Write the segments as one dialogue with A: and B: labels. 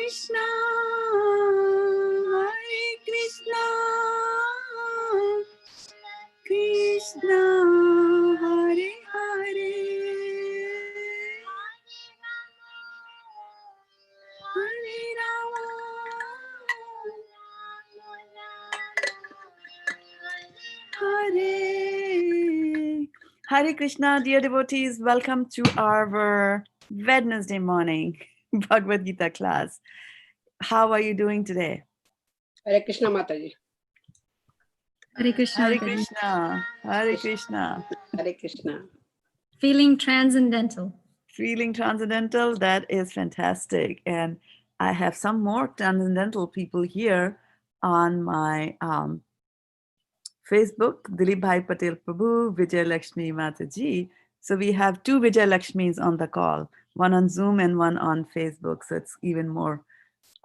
A: Krishna, Hare Krishna, Krishna Hare Hare, Hare Rama, Hare Krishna, dear devotees. Welcome to our Wednesday morning Bhagavad-gita class. How are you doing today?
B: Hare Krishna Mataji.
C: Hare Krishna.
A: Hare Krishna. Hare Krishna.
B: Hare Krishna.
C: Feeling transcendental.
A: Feeling transcendental. That is fantastic. And I have some more transcendental people here on my Facebook, Dilip Bhai Patel Prabhu, Vijay Lakshmi Mataji. So we have two Vijay Lakshmis on the call, one on Zoom and one on Facebook. So it's even more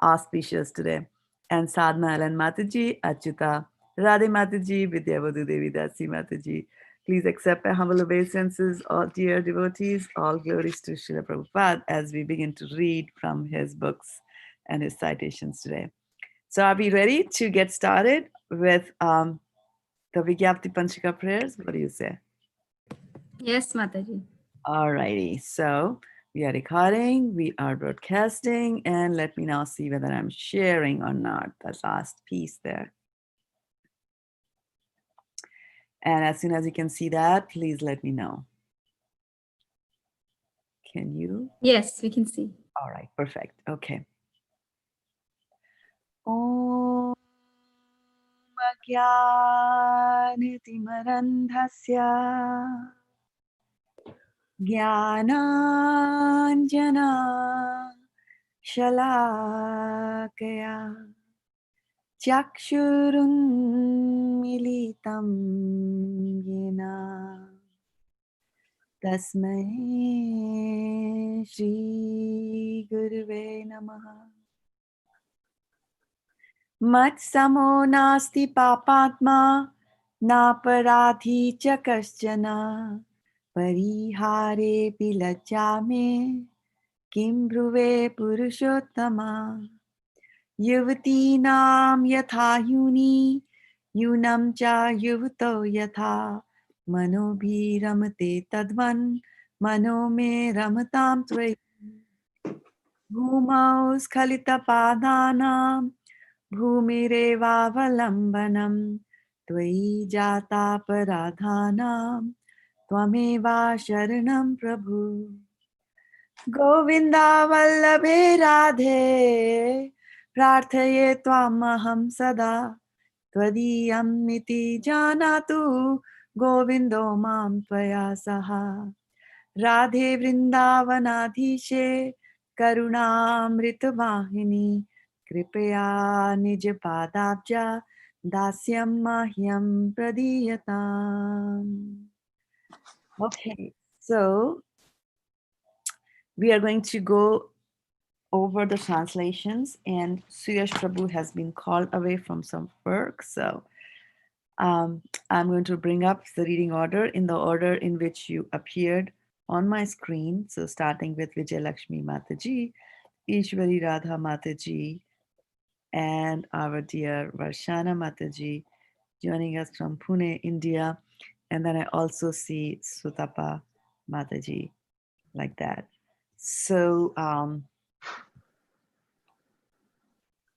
A: auspicious today. And Sadhna Alan Mataji, Achyuta Radhe Mataji, Shraddha-devi Dasi Mataji. Please accept my humble obeisances, all dear devotees. All glories to Srila Prabhupada as we begin to read from his books and his citations today. So are we ready to get started with the Vigyapti Panchika prayers? What do you say?
C: Yes, Mataji.
A: All righty. So we are recording, we are broadcasting, and let me now see whether I'm sharing or not. That last piece there. And as soon as you can see that, please let me know. Can you?
C: Yes, we can see.
A: All right, perfect. Okay. Om Ajnanitimarandhasya Jnananjana Shalakaya Chakshurunmilitam Yena Tasmai Shri Gurve Namaha. Matsamo nasti papatma naparadhi cha kaschana parihare pilachame kim bhruve purushottama. Yuvatinam yatha yuni yunam cha yuvato yatha manobhi ramate tadvan mano me ramatam tvai. Bhumau skhalita padanam bhumirevavalambanam tvai jata paradhanam tvameva sharanam prabhu. Govinda vallabhe radhe prarthaye tvamaham sada twadiyam niti janatu govindo mam tvaya saha. Radhe vrindavanadhishe karunamrita vahini kripaya nij padabja dasyam mahyam pradiyatam. Okay, so we are going to go over the translations, and Suyash Prabhu has been called away from some work. So I'm going to bring up the reading order in the order in which you appeared on my screen. So starting with Vijay Lakshmi Mataji, Ishwari Radha Mataji, and our dear Varshana Mataji joining us from Pune, India. And then I also see Sutapa Mataji like that. So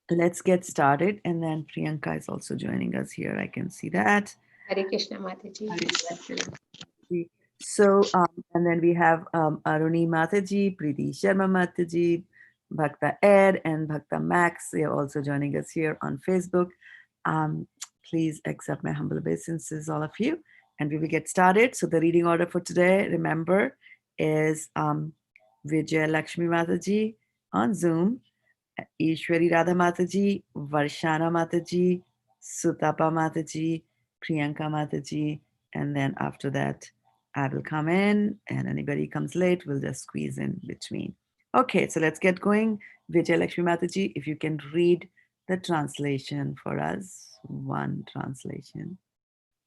A: let's get started. And then Priyanka is also joining us here. I can see that.
B: Hare Krishna Mataji.
A: So, and then we have Aruni Mataji, Preeti Sharma Mataji, Bhakta Ed, and Bhakta Max. They are also joining us here on Facebook. Please accept my humble obeisances, all of you. And we will get started. So the reading order for today, remember, is Vijay Lakshmi Mataji on Zoom, Ishwari Radha Mataji, Varshana Mataji, Sutapa Mataji, Priyanka Mataji, and then after that, I will come in, and anybody comes late, we'll just squeeze in between. Okay, so let's get going. Vijay Lakshmi Mataji, if you can read the translation for us, one translation.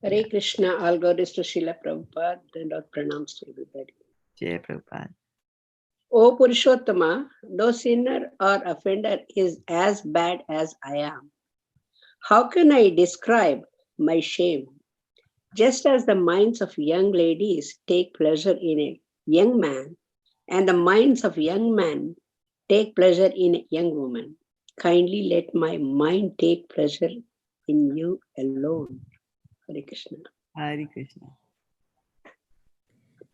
B: Hare Krishna, all glories to Srila Prabhupada and our pranams to everybody.
A: Jai Prabhupada.
B: O Purushottama, no sinner or offender is as bad as I am. How can I describe my shame? Just as the minds of young ladies take pleasure in a young man, and the minds of young men take pleasure in a young woman, kindly let my mind take pleasure in you alone. Hare Krishna.
A: Hare Krishna.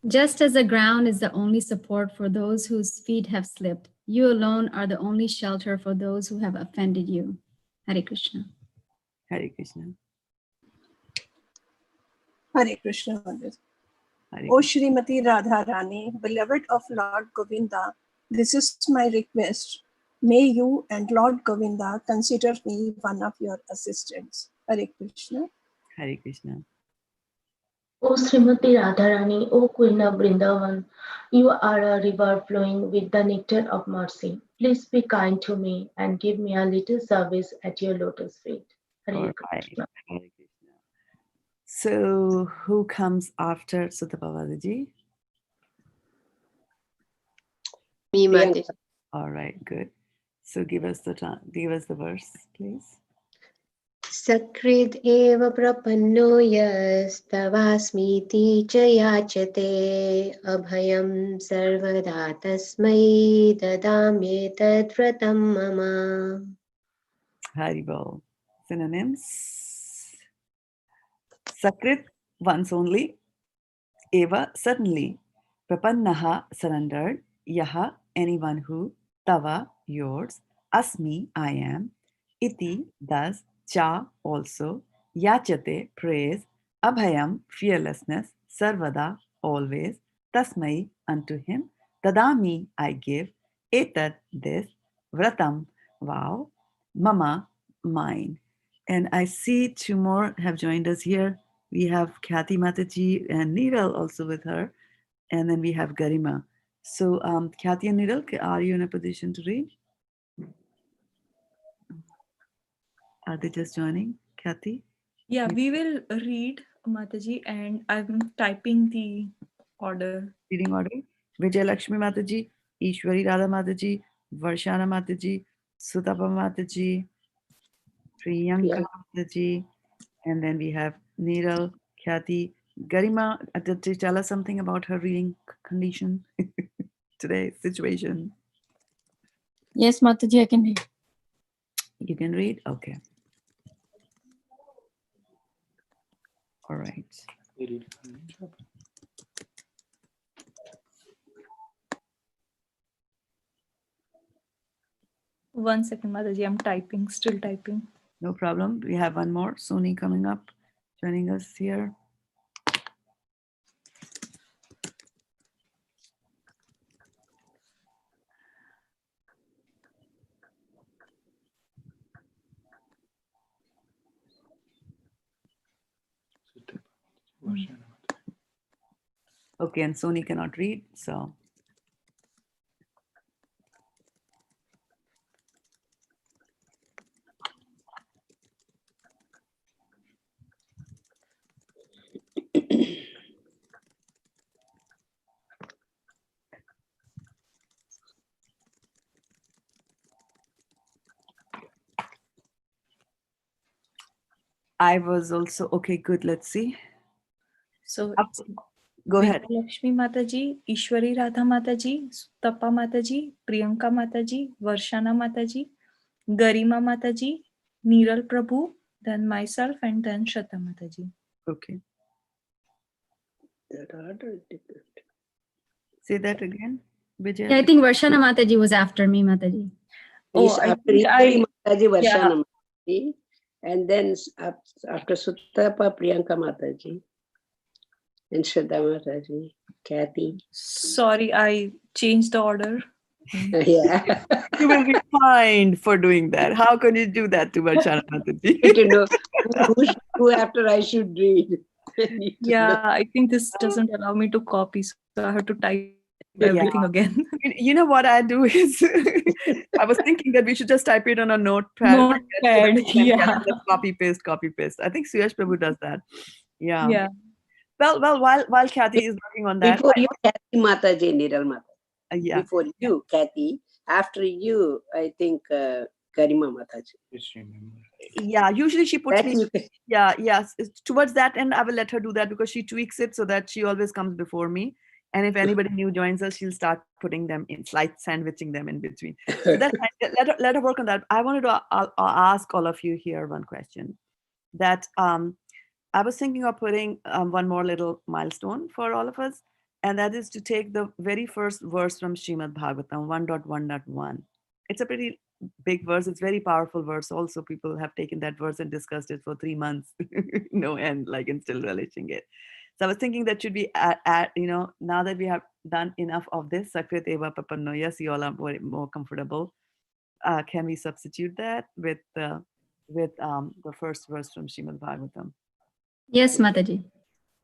C: Just as the ground is the only support for those whose feet have slipped, you alone are the only shelter for those who have offended you. Hare Krishna.
A: Hare Krishna.
D: Hare Krishna.
A: Hare
D: O
A: Krishna.
D: Srimati Radharani, beloved of Lord Govinda, this is my request. May you and Lord Govinda consider me one of your assistants. Hare Krishna.
A: Hare Krishna.
E: O Srimati Radharani, O Queen of Vrindavan, you are a river flowing with the nectar of mercy. Please be kind to me and give me a little service at your lotus feet.
A: All
E: Hare
A: right.
E: Krishna.
A: Hare Krishna. So who comes after Sutapavadaji?
B: Me, Mataji.
A: All right, good. So give us the verse, please.
F: सकृद् एव प्रपन्नो यस्तवास्मीति च याचते अभयं सर्वदा तस्मै ददाम्येतद्व्रतं मम.
A: Haribol. Synonyms. Sakrit, once only. Eva, certainly. Prapannaha, surrendered. Yaha, anyone who. Tava, yours. Asmi, I am. Iti, thus. Cha, also. Yachate, praise. Abhayam, fearlessness. Sarvada, always. Tasmai, unto him. Tadami, I give. Etad, this. Vratam, vow. Mama, mine. And I see two more have joined us here. We have Kathy Mataji and Neeral also with her. And then we have Garima. So Kathy and Neeral, are you in a position to read? Are they just joining? Kathy?
G: Yeah, we will read, Mataji, and I'm typing the order.
A: Reading order. Vijay Lakshmi Mataji, Ishwari Radha Mataji, Varshana Mataji, Sutapa Mataji, Priyanka Mataji, and then we have Neeral, Kathy, Garima. To tell us something about her reading condition today, situation.
H: Yes, Mataji, I can read.
A: You can read? Okay. All right.
G: One second, Mataji, I'm typing, still typing.
A: No problem. We have one more. Sony coming up, joining us here. Okay, and Sony cannot read, so. I was also, okay, good, let's see.
G: So it's
A: Go ahead.
G: Lakshmi Mataji, Ishwari Radha Mataji, Tapa Mataji, Priyanka Mataji, Varshana Mataji, Garima Mataji, Neeral Prabhu, then myself, and then Shraddha Mataji.
A: Okay.
B: That order is different.
A: Say that again, Vijay.
C: Yeah, I think Varshana Mataji was after me, Mataji.
B: Yes,
G: I
B: after
G: think
B: Ishwari Mataji,
G: yeah.
B: Varshana Mataji, and then after Sutapa, Priyanka Mataji, and Shraddha Mataji, Kathy.
G: Sorry, I changed the order.
B: Yeah.
A: You will be fined for doing that. How can you do that to Varshana Mataji?
B: to know who after I should read.
G: Yeah, I think this doesn't allow me to copy, so I have to type everything again.
A: You know what I do is, I was thinking that we should just type it on a notepad.
G: Notepad, yeah.
A: Just copy paste. I think Suyash Prabhu does that. Yeah.
G: Yeah.
A: Well, while Kathy is working on that,
B: Before you, Kathy Mataji, Neeral Mataji.
A: Yeah.
B: before you, Kathy. After you, I think Garima Mataji.
I: Just remember.
A: Yeah, usually she puts
B: That
A: me.
B: you can.
A: Yeah, yes. Towards that end, I will let her do that because she tweaks it so that she always comes before me. And if anybody new joins us, she'll start putting them in, sandwiching them in between. So that's fine. Let her work on that. I wanted to ask all of you here one question. That I was thinking of putting one more little milestone for all of us, and that is to take the very first verse from Srimad Bhagavatam 1.1.1. It's a pretty big verse. It's very powerful verse. Also, people have taken that verse and discussed it for 3 months, no end, like, and still relishing it. So I was thinking that should be now that we have done enough of this, Sakrit Eva Papanno, yes, you all are more comfortable. Can we substitute that with the first verse from Srimad Bhagavatam?
C: Yes, Mataji.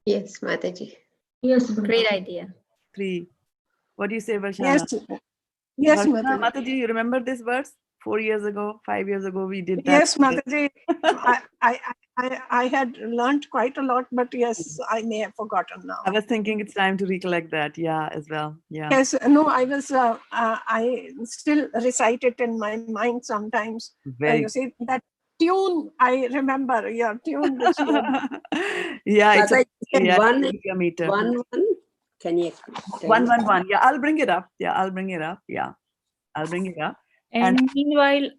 F: Yes, Mataji.
E: Yes,
C: Great idea.
A: 3. What do you say, Varshana?
D: Yes, yes,
A: Varshana,
D: Mataji.
A: Mataji, you remember this verse? 4 years ago, 5 years ago, we did that.
D: Yes, Mataji. I had learned quite a lot, but yes, I may have forgotten now.
A: I was thinking it's time to recollect that. Yeah, as well. Yeah.
D: Yes, no, I still recite it in my mind sometimes.
A: Very.
D: You see, that tune, I remember your tune. Which you had.
A: Yeah, it's
B: Mataji said
A: yeah,
B: one,
A: meter.
B: 1, 1. Can you explain?
A: 111. Yeah, I'll bring it up. Yeah, I'll bring it up. Yeah, I'll bring it up.
G: And meanwhile,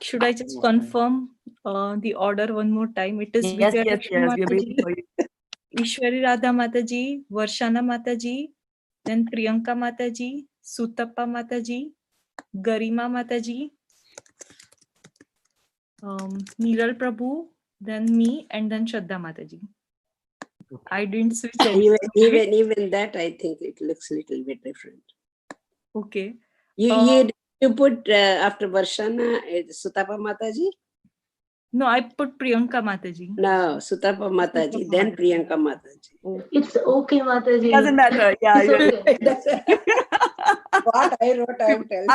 G: should I just confirm the order one more time? It is
A: yes,
G: Vijayalakshmi
A: we are waiting
G: Mataji,
A: for you.
G: Ishwari Radha Mataji, Varshana Mataji, then Priyanka Mataji, Sutappa Mataji, Garima Mataji, Niral Prabhu, then me, and then Shraddha Mataji. I didn't switch any.
B: Even that, I think it looks a little bit different.
G: Okay.
B: You put after Varshana, Sutapa Mataji?
G: No, I put Priyanka Mataji.
B: No, Sutapa Mataji, then Priyanka Mataji.
E: It's okay, Mataji.
A: Doesn't matter. Yeah,
E: It's okay.
B: What I wrote, I am telling.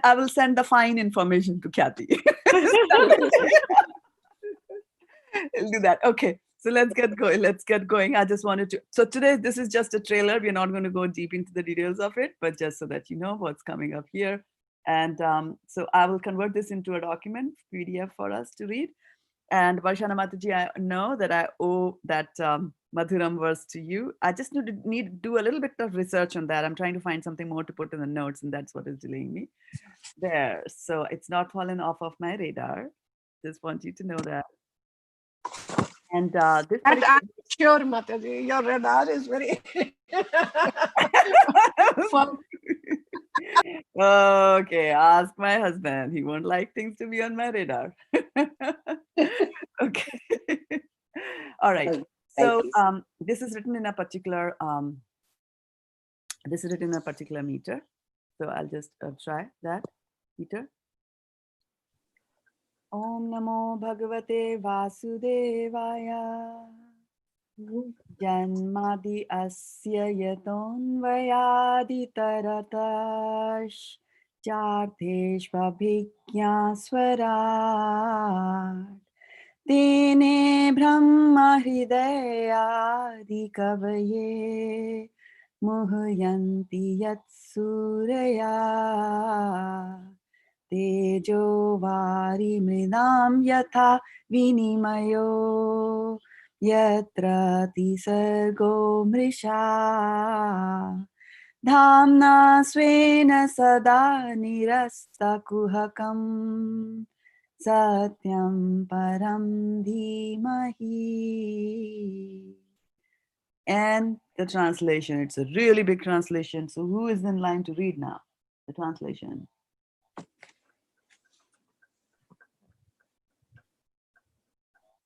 A: I will send the fine information to Kathy. I'll do that. Okay. So let's get going. I just wanted to. So today, this is just a trailer. We're not going to go deep into the details of it, but just so that you know what's coming up here. And so I will convert this into a document, PDF for us to read. And Varshana Mataji, I know that I owe that Madhuram verse to you. I just need to do a little bit of research on that. I'm trying to find something more to put in the notes, and that's what is delaying me. There. So it's not fallen off of my radar. Just want you to know that. And this.
D: And I'm sure, Mataji, your radar is very.
A: Okay, ask my husband. He won't like things to be on my radar. Okay. All right. So this is written in a particular meter. So I'll just try that meter. Om Namo Bhagavate Vasudevaya. Janmadi asya yatonvayadi taratash chartheshvabhigya swarat tene brahma hridayadi kavaye muhyanti yat suraya tejo vari mridam yatha vinimayo Yatra tisargo mrisha Dhamna svena sada nirasta kuhakam Satyam param dhimahi. And the translation, it's a really big translation. So who is in line to read now? The translation.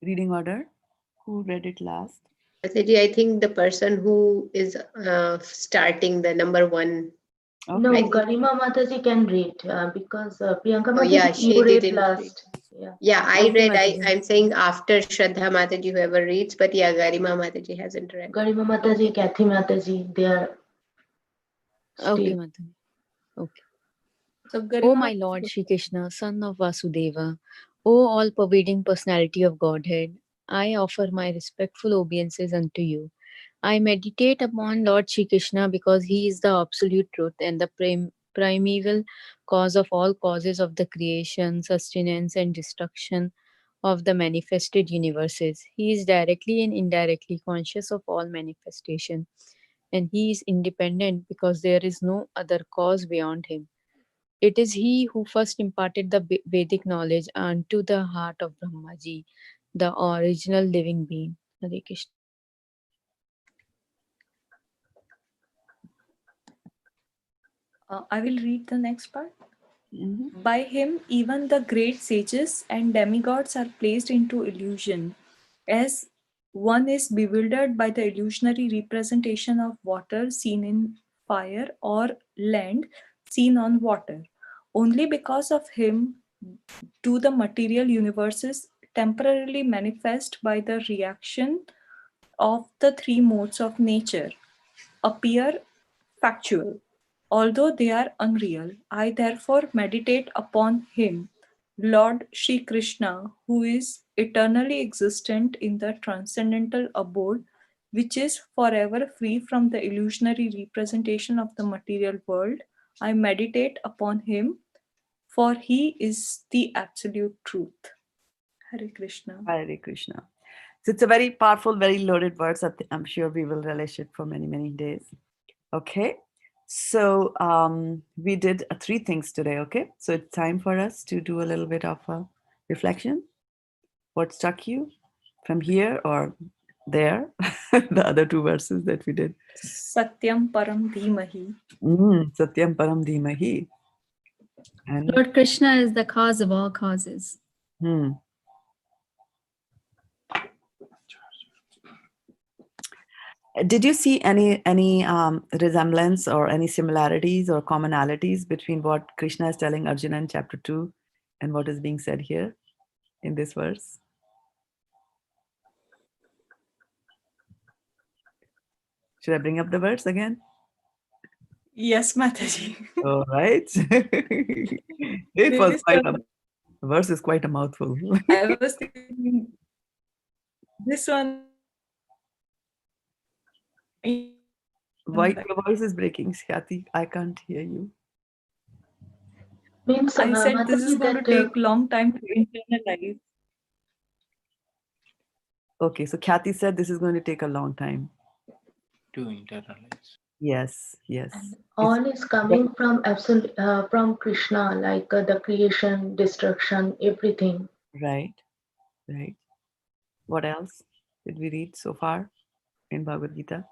A: Reading order. Who read it last?
F: Mataji, I think the person who is starting the number 1.
A: Okay.
E: No, Garima Mataji can read because Priyanka Mataji,
F: yeah, she
E: you read
F: didn't
E: last.
F: Yeah, I
A: Okay,
F: read.
A: Mataji.
F: I'm saying after Shraddha Mataji, whoever reads, but yeah, Garima Mataji hasn't read.
E: Garima Mataji, Kathy Mataji, they are.
H: Okay, Mataji. Okay.
G: So,
H: O my Lord Shri Krishna, son of Vasudeva, O all-pervading personality of Godhead, I offer my respectful obeisances unto you I meditate upon Lord Shri Krishna because he is the absolute truth and the primeval cause of all causes of the creation, sustenance, and destruction of the manifested universes. He is directly and indirectly conscious of all manifestation, and he is independent because there is no other cause beyond him. It is he who first imparted the Vedic knowledge unto the heart of Brahmaji, the original living being. Hare Krishna.
G: I will read the next part.
A: Mhm.
G: By him, even the great sages and demigods are placed into illusion, as one is bewildered by the illusionary representation of water seen in fire or land seen on water. Only because of him do the material universes temporarily manifest by the reaction of the three modes of nature appear factual, although they are unreal. I therefore meditate upon him, Lord Shri Krishna, who is eternally existent in the transcendental abode, which is forever free from the illusionary representation of the material world. I meditate upon him, for he is the absolute truth. Hare Krishna.
A: Hare Krishna. So it's a very powerful, very loaded verse. I'm sure we will relish it for many, many days. Okay. So we did three things today. Okay. So it's time for us to do a little bit of a reflection. What struck you from here or there? The other two verses that we did.
G: Satyam Param Dhimahi.
A: Satyam Param Dhimahi. And
C: Lord Krishna is the cause of all causes.
A: Did you see any resemblance or any similarities or commonalities between what Krishna is telling Arjuna in chapter 2 and what is being said here in this verse? Should I bring up the verse again?
G: Yes, Mataji.
A: All right. It was quite a the verse is quite a mouthful.
G: I was thinking this one.
A: Why your voice is breaking, Shyati? I can't hear you.
E: Means,
G: I said this is
E: Mataji,
G: going to
E: that
G: take long time to internalize.
A: Okay, so Khyati said this is going to take a long time.
I: To internalize.
A: Yes, yes.
E: all is coming from absolute, from Krishna, like the creation, destruction, everything.
A: Right, right. What else did we read so far in Bhagavad-gita?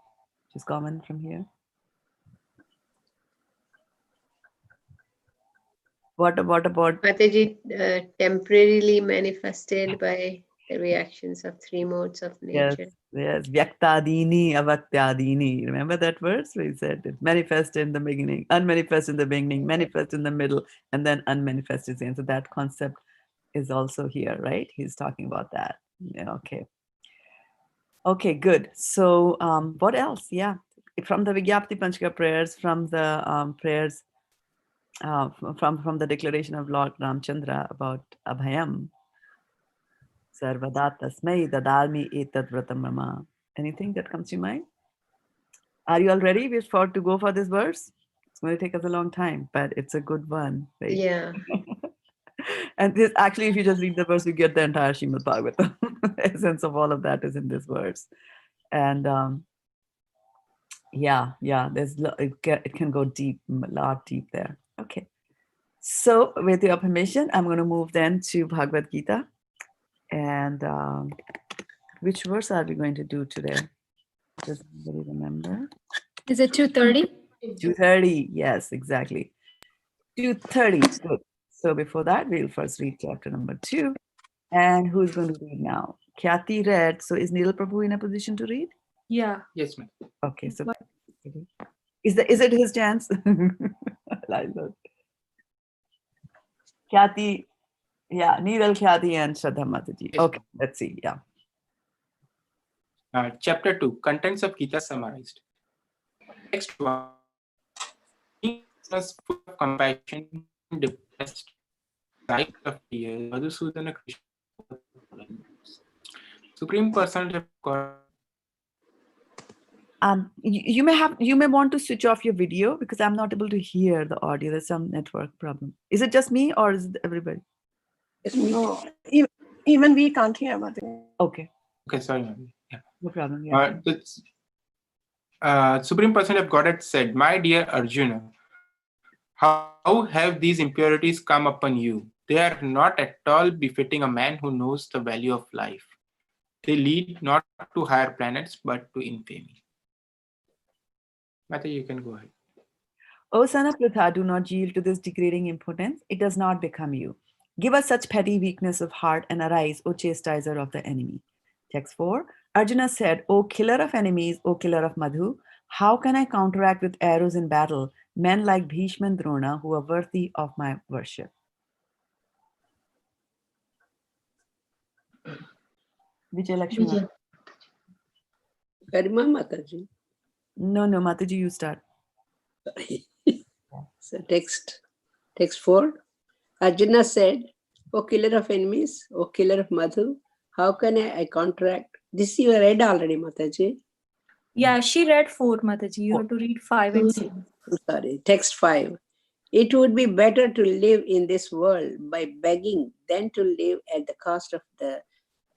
A: Just comment from here. What about
F: Mataji, temporarily manifested by the reactions of three modes of nature.
A: yes, Vyaktadini, Avaktadini. Remember that verse where he said it manifest in the beginning, unmanifest in the beginning, manifest in the middle, and then unmanifest is the end. So that concept is also here, right? He's talking about that. Yeah, okay. Okay, good. So what else? Yeah, from the Vigyapti Panchaka prayers, from the prayers, from the declaration of Lord Ramchandra about Abhayam, Sarvada Tasmai Dadalmi Etad Vratam Mama. Anything that comes to mind? Are you all ready? We're about to go for this verse. It's going to take us a long time, but it's a good one. Right?
F: Yeah.
A: And this actually, if you just read the verse, you get the entire Srimad Bhagavatam. The essence of all of that is in this verse. And yeah, it can go deep, a lot deep there. Okay. So with your permission, I'm going to move then to Bhagavad Gita. And which verse are we going to do today? Does anybody remember?
C: Is it 2:30?
A: 2:30. Yes, exactly. 2:30. Good. So before that, we'll first read chapter number 2. And who's going to read now? Khyati read. So is Neil Prabhu in a position to read?
G: Yeah.
I: Yes, ma'am.
A: Okay. So is it his chance? Khyati, yeah, Neeral, Khyati, and Shraddha Mataji.
I: Yes,
A: Okay, let's see. Yeah.
I: Chapter 2, Contents of Gita summarized. Text 1. Being was full of compassion and depressed, sight of tears, Madhusudana Krishna, Supreme Personality of God,
A: You may want to switch off your video because I'm not able to hear the audio. There's some network problem. Is it just me or is it everybody?
D: No, even we can't hear about it.
A: Okay.
I: Okay, sorry, ma'am. Yeah.
A: No problem. Yeah.
I: Supreme Personality of Godhead said, "My dear Arjuna, how have these impurities come upon you? They are not at all befitting a man who knows the value of life. They lead not to higher planets but to infamy." Mata, you can go ahead.
A: O son of Pritha, do not yield to this degrading impotence. It does not become you. Give us such petty weakness of heart and arise, O chastiser of the enemy. Text 4. Arjuna said, O killer of enemies, O killer of Madhu, how can I counteract with arrows in battle men like Bhishma and Drona who are worthy of my worship? Vijay Lakshmi.
E: Vijay.
B: Garima Mataji.
A: No, Mataji, you start.
B: So text 4. Arjuna said, O killer of enemies, O killer of Madhu, how can I counteract? This you read already, Mataji.
G: Yeah, she read 4, Mataji. You have to read 5 and 6.
B: Sorry, text 5. It would be better to live in this world by begging than to live at the cost of the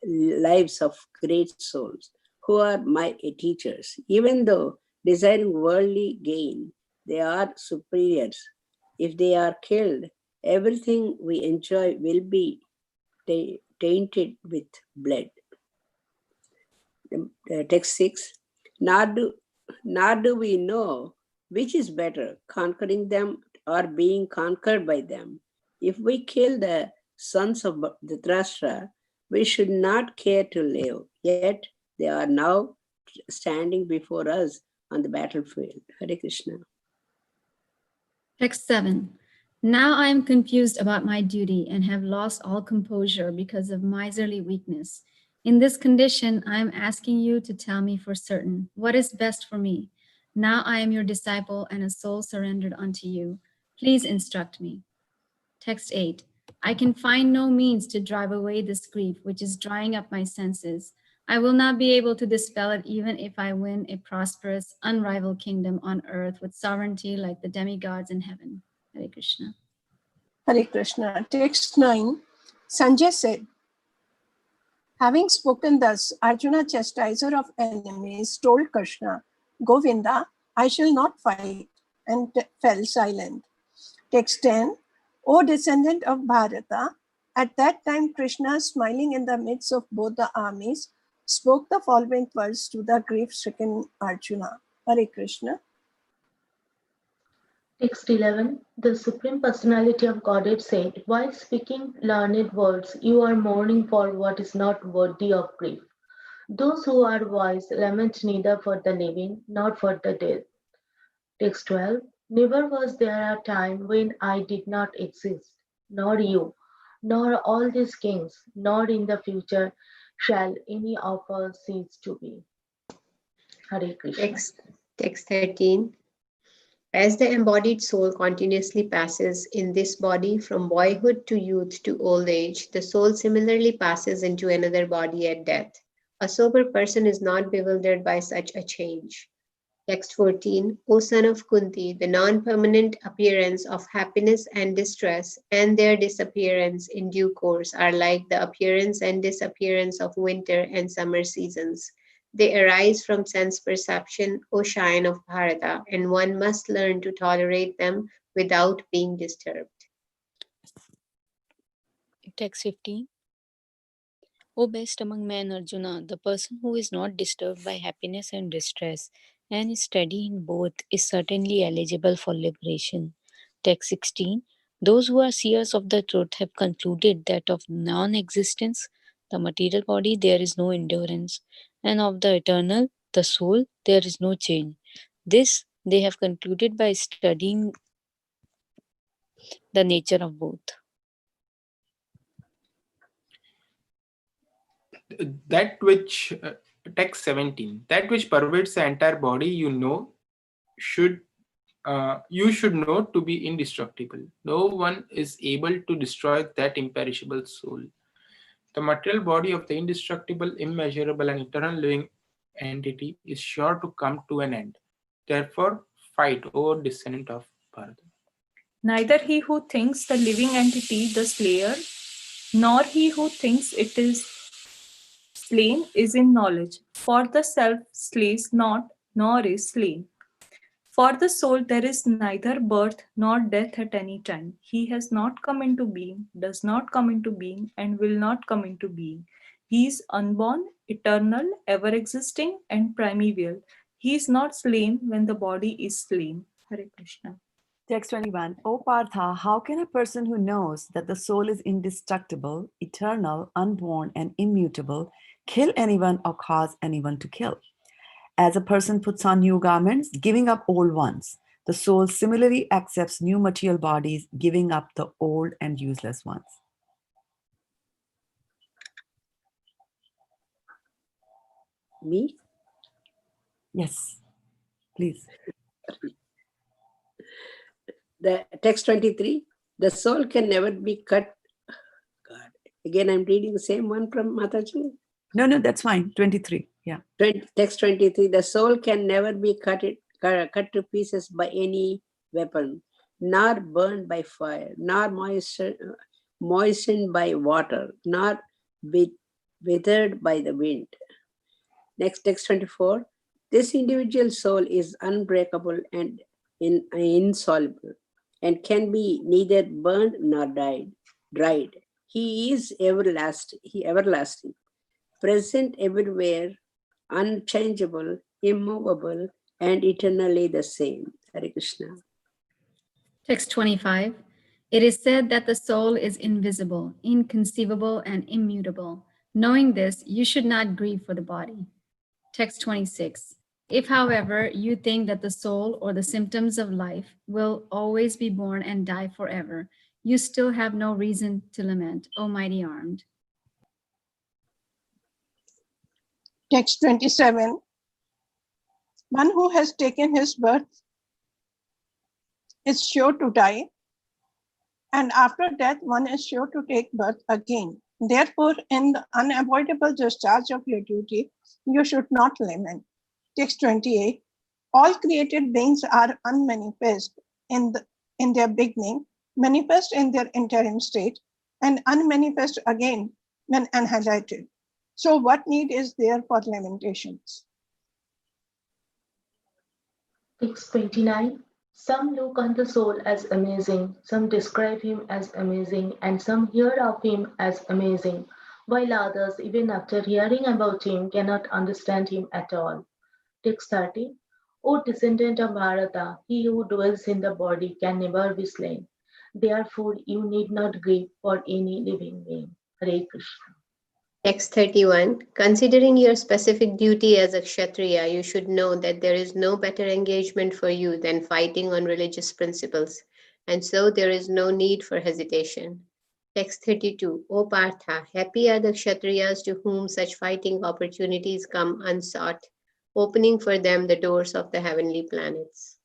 B: lives of great souls who are my teachers. Even though desiring worldly gain, they are superiors. If they are killed, everything we enjoy will be tainted with blood. Text 6. Nor do we know which is better, conquering them or being conquered by them. If we kill the sons of Dhritarashtra, we should not care to live, yet they are now standing before us on the battlefield. Hare Krishna.
C: Text 7. Now I am confused about my duty and have lost all composure because of miserly weakness. In this condition, I am asking you to tell me for certain what is best for me. Now I am your disciple and a soul surrendered unto you. Please instruct me. Text 8. I can find no means to drive away this grief, which is drying up my senses. I will not be able to dispel it even if I win a prosperous, unrivaled kingdom on earth with sovereignty like the demigods in heaven. Hare Krishna.
D: Hare Krishna. Text 9. Sanjay said, having spoken thus, Arjuna, chastiser of enemies, told Krishna, Govinda, I shall not fight, and fell silent. Text 10. O descendant of Bharata, at that time Krishna, smiling in the midst of both the armies, spoke the following words to the grief-stricken Arjuna. Hare Krishna.
E: Text 11. The Supreme Personality of Godhead said, while speaking learned words, you are mourning for what is not worthy of grief. Those who are wise lament neither for the living nor for the dead. Text 12. Never was there a time when I did not exist, nor you, nor all these kings, nor in the future shall any of us cease to be. Hare Krishna.
F: Text 13. As the embodied soul continuously passes in this body from boyhood to youth to old age, the soul similarly passes into another body at death. A sober person is not bewildered by such a change. Text 14. O son of Kunti, the non-permanent appearance of happiness and distress and their disappearance in due course are like the appearance and disappearance of winter and summer seasons. They arise from sense perception, O scion of Bharata, and one must learn to tolerate them without being disturbed.
H: Text 15. O best among men, Arjuna, the person who is not disturbed by happiness and distress and is steady in both is certainly eligible for liberation. Text 16. Those who are seers of the truth have concluded that of non-existence, the material body, there is no endurance, and of the eternal, the soul, there is no change. This they have concluded by studying the nature of both.
I: That which, text 17, that which pervades the entire body, you should know to be indestructible. No one is able to destroy that imperishable soul. The material body of the indestructible, immeasurable, and eternal living entity is sure to come to an end. Therefore, fight, O descendant of Bharata.
G: Neither he who thinks the living entity the slayer, nor he who thinks it is slain is in knowledge. For the self slays not, nor is slain. For the soul there is neither birth nor death at any time. He has not come into being, does not come into being, and will not come into being. He is unborn, eternal, ever existing, and primeval. He is not slain when the body is slain. Hare Krishna.
A: Text 21. O Partha, how can a person who knows that the soul is indestructible, eternal, unborn, and immutable kill anyone or cause anyone to kill? As a person puts on new garments, giving up old ones, the soul similarly accepts new material bodies, giving up the old and useless ones.
B: Me?
A: Yes, please.
B: The text 23, the soul can never be cut. God. Again, I'm reading the same one from Mataji.
A: No, that's fine. 23. Yeah.
B: Text 23, the soul can never be cut to pieces by any weapon, nor burned by fire, nor moistened by water, nor withered by the wind. Next, text 24, this individual soul is unbreakable and insoluble, and can be neither burned nor dried. He is everlasting, present everywhere, unchangeable, immovable, and eternally the same. Hare Krishna.
C: Text 25. It is said that the soul is invisible, inconceivable, and immutable. Knowing this, you should not grieve for the body. Text 26. If, however, you think that the soul or the symptoms of life will always be born and die forever, you still have no reason to lament, O mighty armed.
D: Text 27. One who has taken his birth is sure to die, and after death, one is sure to take birth again. Therefore, in the unavoidable discharge of your duty, you should not lament. Text 28. All created beings are unmanifest in their beginning, manifest in their interim state, and unmanifest again when annihilated. So what need is there for lamentations?
E: Text 29. Some look on the soul as amazing, some describe him as amazing, and some hear of him as amazing, while others, even after hearing about him, cannot understand him at all. Text 30. O descendant of Bharata, he who dwells in the body can never be slain. Therefore, you need not grieve for any living being. Hare Krishna.
F: Text 31. Considering your specific duty as a Kshatriya, you should know that there is no better engagement for you than fighting on religious principles, and so there is no need for hesitation. Text 32. O Partha, happy are the Kshatriyas to whom such fighting opportunities come unsought, opening for them the doors of the heavenly planets.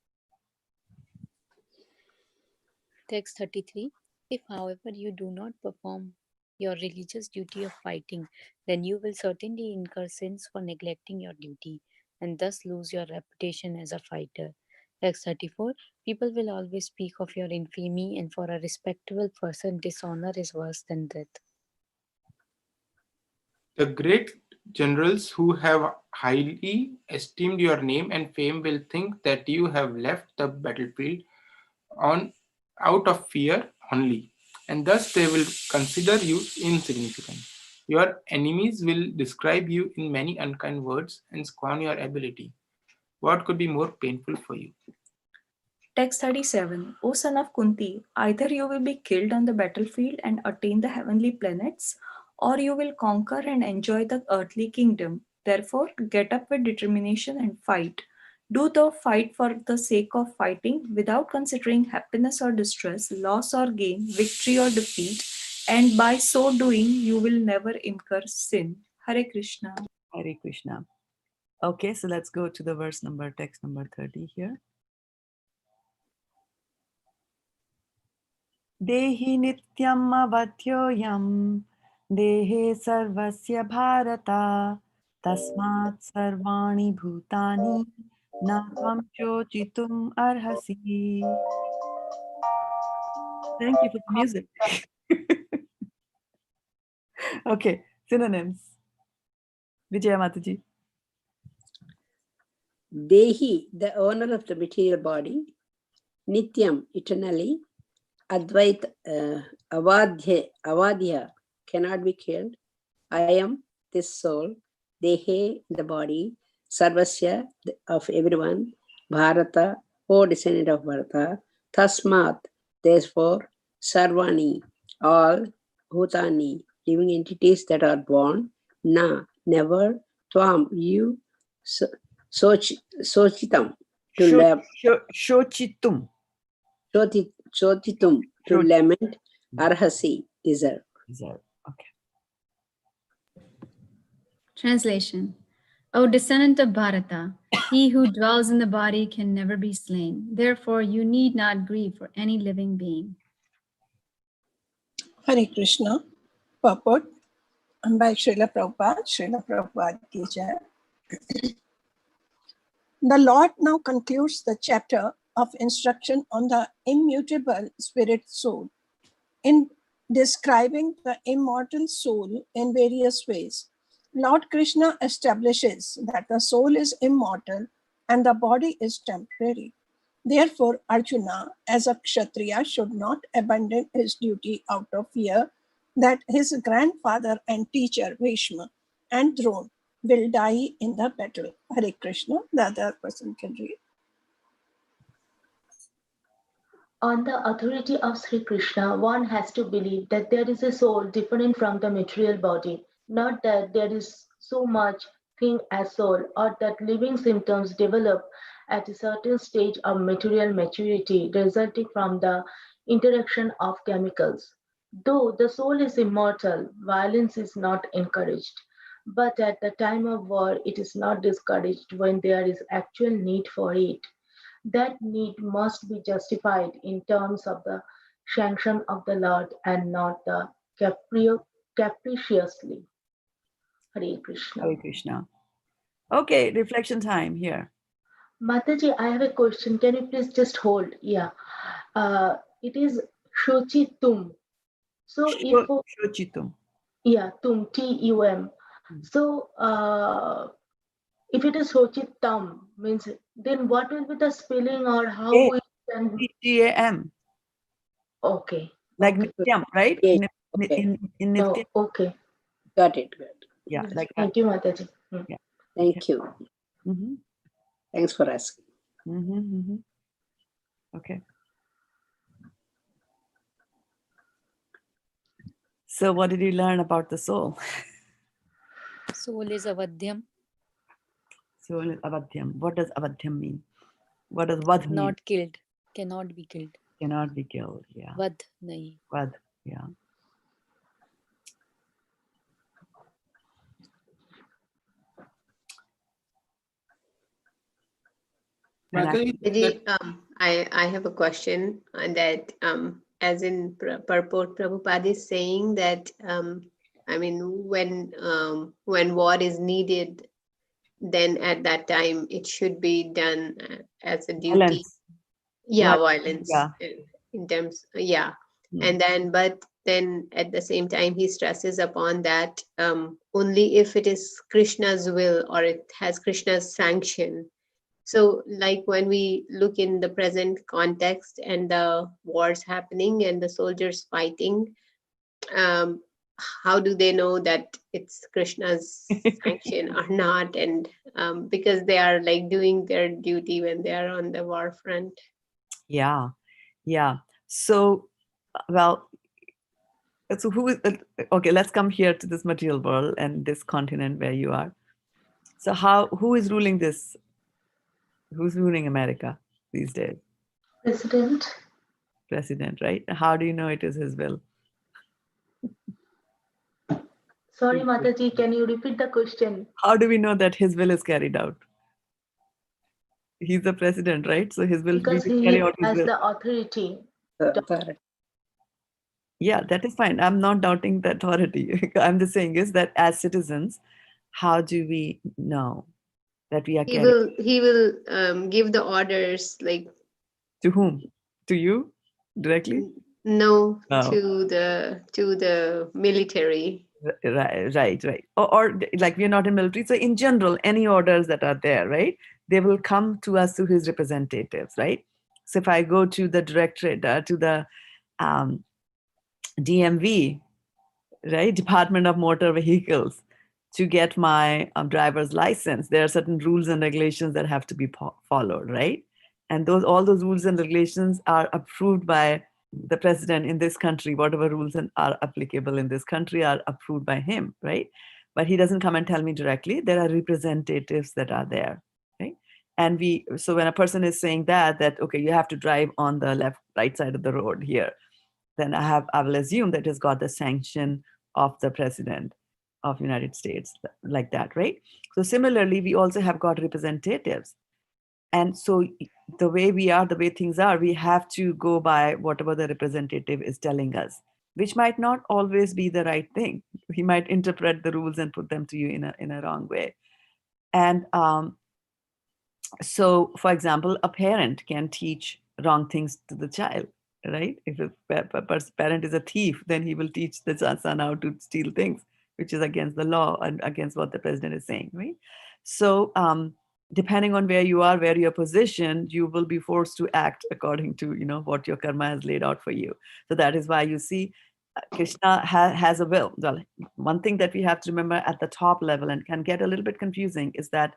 H: Text 33. If, however, you do not perform your religious duty of fighting, then you will certainly incur sins for neglecting your duty and thus lose your reputation as a fighter. Text 34. People will always speak of your infamy, and for a respectable person, dishonor is worse than death.
I: The great generals who have highly esteemed your name and fame will think that you have left the battlefield on out of fear only, and thus they will consider you insignificant. Your enemies will describe you in many unkind words and scorn your ability. What could be more painful for you?
G: Text 37. O son of Kunti, either you will be killed on the battlefield and attain the heavenly planets, or you will conquer and enjoy the earthly kingdom. Therefore, get up with determination and fight. Do the fight for the sake of fighting without considering happiness or distress, loss or gain, victory or defeat, and by so doing, you will never incur sin. Hare Krishna.
A: Hare Krishna. Okay, so let's go to the text number 30 here. Dehi nityam avadhyoyam dehe sarvasya bharata Tasmat sarvani bhutani na tvam chochitum arhasi. Thank you for the music. Okay, synonyms. Vijaya Mataji.
B: Dehi, the owner of the material body. Nityam, eternally. Advait, avadhya, cannot be killed. I am this soul. Dehe, the body. Sarvasya, of everyone. Bharata, O descendant of Bharata. Tasmat, therefore. Sarvani, all. Bhutani, living entities that are born. Na, never. Tvam, you. Sochitam, to
A: Shochitum.
B: Chotitum, to lament. Arhasi, deserve.
A: Deserve. Okay.
C: Translation. O descendant of Bharata, he who dwells in the body can never be slain. Therefore, you need not grieve for any living being.
D: Hare Krishna. Purport by Srila Prabhupada. Srila Prabhupada ki jai. The Lord now concludes the chapter of instruction on the immutable spirit soul. In describing the immortal soul in various ways, Lord Krishna establishes that the soul is immortal and the body is temporary. Therefore, Arjuna, as a Kshatriya, should not abandon his duty out of fear that his grandfather and teacher Bhishma and Drona will die in the battle. Hare Krishna. The other person can read.
E: On the authority of Sri Krishna, one has to believe that there is a soul different from the material body, not that there is so much thing as soul, or that living symptoms develop at a certain stage of material maturity resulting from the interaction of chemicals. Though the soul is immortal, violence is not encouraged. But at the time of war, it is not discouraged when there is actual need for it. That need must be justified in terms of the sanction of the Lord and not the capriciously. Hare Krishna.
A: Hare Krishna. Okay, reflection time here.
E: Mataji, I have a question. Can you please just hold? Yeah. It is Shochitum. So
A: Shochitum.
E: yeah, tum, T-U-M. So if it is Shochitam, means then what will be the spelling or how we can...
A: T-A-M.
E: Okay.
A: Like
E: okay.
A: Nityam, right?
B: Yeah, okay.
A: In Nityam.
E: Oh, okay.
B: Got it. Good.
A: Yeah, like
E: Thank you, Mataji.
A: Yeah.
B: Thank you.
A: Mm-hmm.
B: Thanks for asking.
A: Mm-hmm, mm-hmm. Okay. So what did you learn about the soul?
H: Soul is avadhyam.
A: Soul is avadhyam. What does avadhyam mean? What does vad mean?
H: Not killed. Cannot be killed.
A: Cannot be killed. Yeah.
H: Vad nahi.
A: Vad. Yeah.
F: Maybe, I have a question on that. As in purport, Prabhupada is saying that I mean, when war is needed, then at that time it should be done as a duty.
A: Violence.
F: Yeah, violence.
A: Yeah.
F: In terms, yeah. And then, but then at the same time, he stresses upon that only if it is Krishna's will or it has Krishna's sanction. So like when we look in the present context and the wars happening and the soldiers fighting, how do they know that it's Krishna's sanction or not? And because they are like doing their duty when they are on the war front.
A: Yeah. Yeah. So, well, so who is, okay, let's come here to this material world and this continent where you are. So who is ruling this? Who's ruling America these days?
E: President.
A: President, right? How do you know it is his will?
E: Sorry, Mataji, can you repeat the question?
A: How do we know that his will is carried out? He's the president, right? So his will
E: Because
A: be
E: he
A: carry out his
E: has
A: will.
E: the authority.
A: Yeah, that is fine. I'm not doubting the authority. I'm just saying is that as citizens, how do we know that we are
F: He
A: carrying?
F: will give the orders, like,
A: To whom? To you directly?
F: no,
A: No.
F: to the military.
A: Right. Or like we're not in military. So in general, any orders that are there, right? They will come to us through his representatives, right? So if I go to the directorate, to the um, DMV, right, Department of Motor Vehicles, to get my driver's license, there are certain rules and regulations that have to be followed, right? And all those rules and regulations are approved by the president in this country. Whatever rules are applicable in this country are approved by him, right? But he doesn't come and tell me directly. There are representatives that are there, right? And so when a person is saying that okay, you have to drive on the right side of the road here, then I will assume that it's got the sanction of the president of United States, like that, right? So similarly, we also have got representatives. And so the way things are, we have to go by whatever the representative is telling us, which might not always be the right thing. He might interpret the rules and put them to you in a wrong way. And so, for example, a parent can teach wrong things to the child, right? If a parent is a thief, then he will teach the son how to steal things, which is against the law and against what the president is saying, right? So, depending on where you are, where you're positioned, you will be forced to act according to what your karma has laid out for you. So that is why you see Krishna has a will. Well, one thing that we have to remember at the top level and can get a little bit confusing is that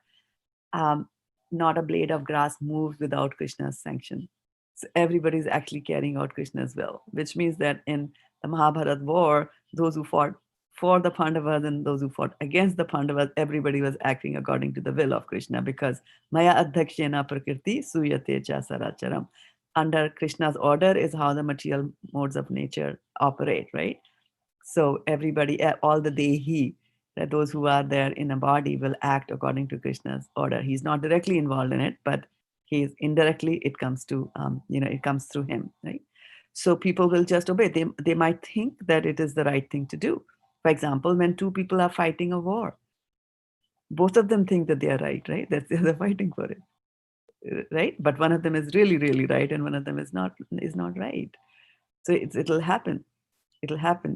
A: um, not a blade of grass moves without Krishna's sanction. So everybody's actually carrying out Krishna's will, which means that in the Mahabharata war, those who fought for the Pandavas and those who fought against the Pandavas, everybody was acting according to the will of Krishna, because Maya Adhakshena Prakriti Suyate Cha Saracharam. Under Krishna's order is how the material modes of nature operate, right? So everybody, all the Dehi, that those who are there in a body will act according to Krishna's order. He's not directly involved in it, but he's indirectly, it comes to, it comes through him, right? So people will just obey. They might think that it is the right thing to do. For example, when two people are fighting a war, both of them think that they are right? They're fighting for it, right? But one of them is really, really right, and one of them is not right. So it'll happen.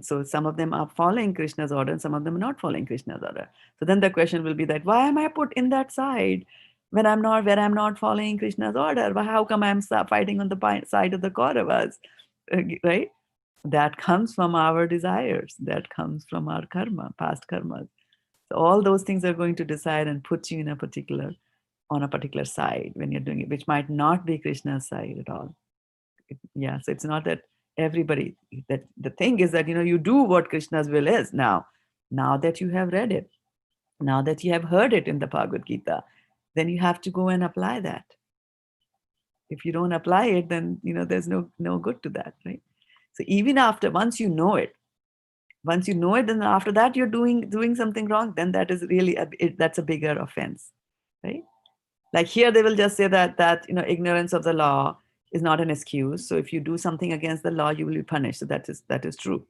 A: So some of them are following Krishna's order and some of them are not following Krishna's order. So then the question will be that, why am I put in that side when I'm not following Krishna's order? How come I'm fighting on the side of the Kauravas? Right? That comes from our desires. That comes from our karma, past karmas. So all those things are going to decide and put you on a particular side when you're doing it, which might not be Krishna's side at all. So it's not that everybody, that the thing is that you do what Krishna's will is. Now that you have read it, now that you have heard it in the Bhagavad-gita, then you have to go and apply that. If you don't apply it, then there's no good to that, right? So even after, once you know it, then after that you're doing something wrong, then that is really that's a bigger offense, right? Like here they will just say that ignorance of the law is not an excuse. So if you do something against the law, you will be punished. So that is true.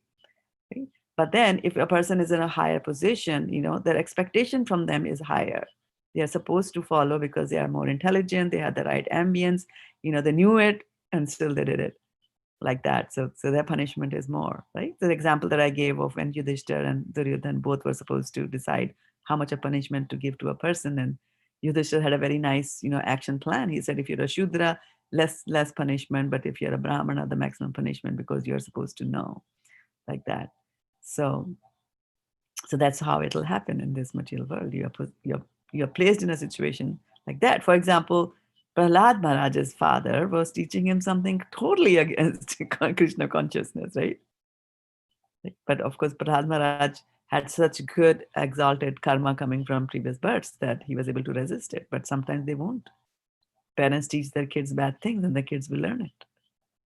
A: Okay? But then if a person is in a higher position, their expectation from them is higher. They are supposed to follow because they are more intelligent, they have the right ambience, they knew it and still they did it like that. So their punishment is more, right? So the example that I gave of when Yudhishthira and Duryodhana both were supposed to decide how much of punishment to give to a person, and Yudhishthira had a very nice, action plan. He said, if you're a Shudra, less punishment, but if you're a Brahmana, the maximum punishment, because you're supposed to know, like that. So that's how it'll happen in this material world. You're placed in a situation like that. For example, Prahlad Maharaj's father was teaching him something totally against Krishna consciousness, right? But of course, Prahlad Maharaj had such good exalted karma coming from previous births that he was able to resist it. But sometimes they won't. Parents teach their kids bad things and the kids will learn it.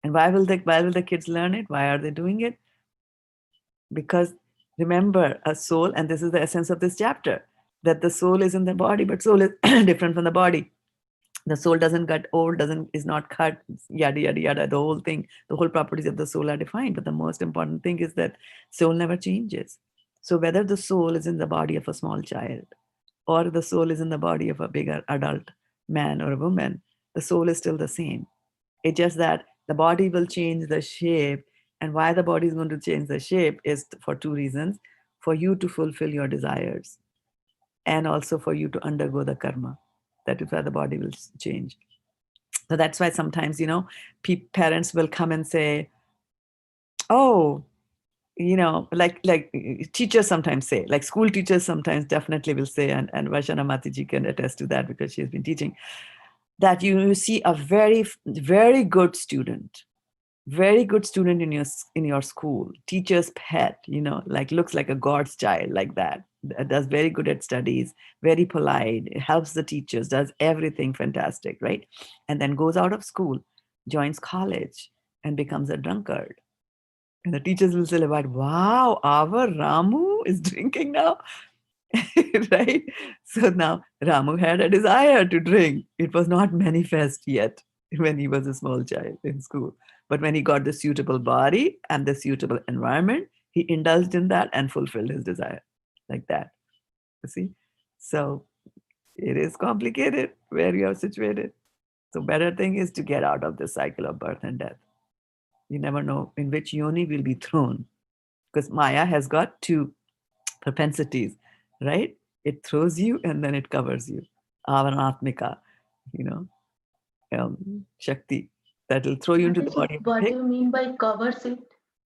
A: And why will the kids learn it? Why are they doing it? Because remember, a soul, and this is the essence of this chapter, that the soul is in the body, but soul is different from the body. The soul doesn't get old, is not cut, yada yada yada. The whole properties of the soul are defined. But the most important thing is that soul never changes. So whether the soul is in the body of a small child or the soul is in the body of a bigger adult man or a woman, the soul is still the same. It's just that the body will change the shape. And why the body is going to change the shape is for two reasons: for you to fulfill your desires, and also for you to undergo the karma. That is why the body will change. So that's why sometimes, parents will come and say, oh, like teachers sometimes say, like school teachers sometimes definitely will say, and Vaishana Mataji can attest to that because she has been teaching, that you see a very, very good student, in your school, teacher's pet, like looks like a God's child, like that, does very good at studies, very polite, helps the teachers, does everything fantastic, right? And then goes out of school, joins college, and becomes a drunkard. And the teachers will say about, wow, our Ramu is drinking now. Right? So now Ramu had a desire to drink. It was not manifest yet when he was a small child in school. But when he got the suitable body and the suitable environment, he indulged in that and fulfilled his desire, like that. You see? So it is complicated where you are situated. So better thing is to get out of the cycle of birth and death. You never know in which yoni will be thrown, because Maya has got two propensities, right? It throws you and then it covers you. Avanatmika, you know, Shakti, that will throw you into the body of a
E: What do
A: pig.
E: you mean by covers it?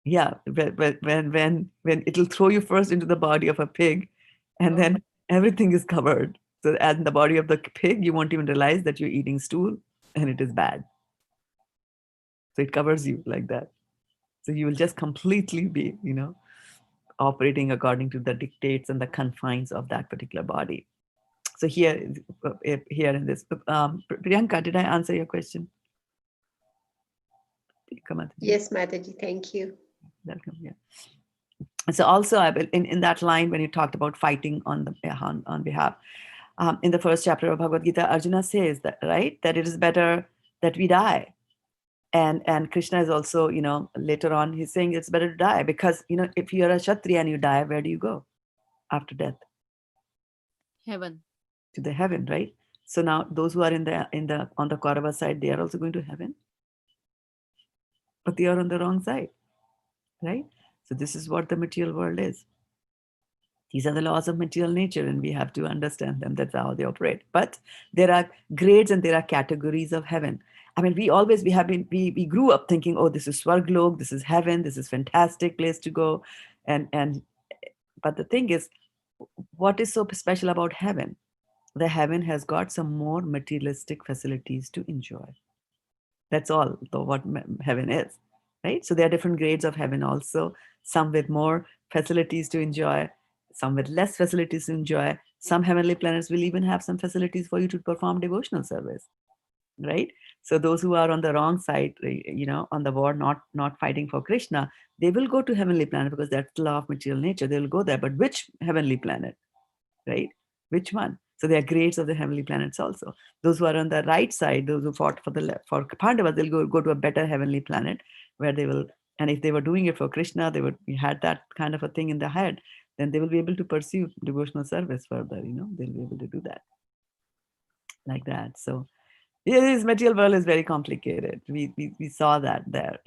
A: Yeah, when it'll throw you first into the body of a pig, and
E: Oh,
A: then everything is covered. So, as in the body of the pig, you won't even realize that you're eating stool, and it is bad. So it covers you like that. So you will just completely be, operating according to the dictates and the confines of that particular body. So here in this, Priyanka, did I answer your question? Priyanka Mataji,
F: Yes, Mataji, thank you.
A: welcome. Yeah. So also, I will in that line when you talked about fighting on behalf, in the first chapter of Bhagavad Gita, Arjuna says that, right, that it is better that we die. And Krishna is also, later on he's saying it's better to die because, if you're a Kshatriya and you die, where do you go after death?
H: Heaven.
A: To the heaven, right? So now those who are in the on the Kaurava side, they are also going to heaven, but they are on the wrong side, right? So this is what the material world is. These are the laws of material nature, and we have to understand them. That's how they operate. But there are grades and there are categories of heaven. I mean, we grew up thinking, oh, this is Swarglok, this is heaven, this is fantastic place to go, and but the thing is, what is so special about heaven? The heaven has got some more materialistic facilities to enjoy. That's all what heaven is, right? So there are different grades of heaven also, some with more facilities to enjoy, some with less facilities to enjoy. Some heavenly planets will even have some facilities for you to perform devotional service, right? So those who are on the wrong side, on the war, not fighting for Krishna, they will go to heavenly planet because that's the law of material nature. They will go there. But which heavenly planet? Right? Which one? So there are grades of the heavenly planets also. Those who are on the right side, those who fought for Pandava, they'll go to a better heavenly planet where they will, and if they were doing it for Krishna, they had that kind of a thing in their head, then they will be able to pursue devotional service further, they'll be able to do that like that. So this material world is very complicated. We saw that there,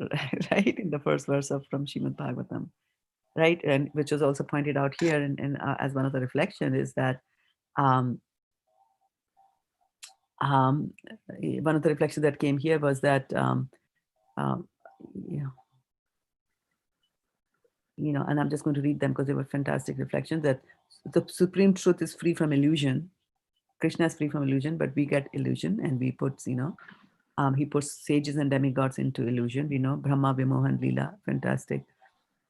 A: right, in the first verse of from Srimad Bhagavatam, right, and which was also pointed out here as one of the reflection is that um, um, one of the reflections that came here was that um, and I'm just going to read them because they were fantastic reflections, that the supreme truth is free from illusion. Krishna is free from illusion, but we get illusion, and we put, he puts sages and demigods into illusion. Brahma, Vimohan, Leela, fantastic.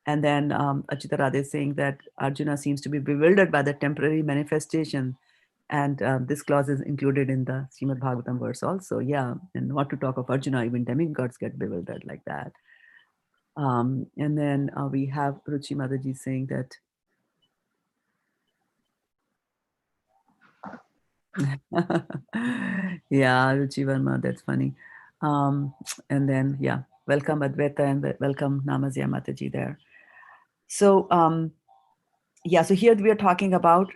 A: And then Achita Radhe is saying that Arjuna seems to be bewildered by the temporary manifestation. And this clause is included in the Srimad Bhagavatam verse also. Yeah. And what to talk of Arjuna, even demigods get bewildered like that. And then we have Ruchi Mataji saying that yeah, Ruchi Verma, that's funny. And then, yeah, welcome Advaita and welcome Namazya Mataji there. So Yeah, so here we are talking about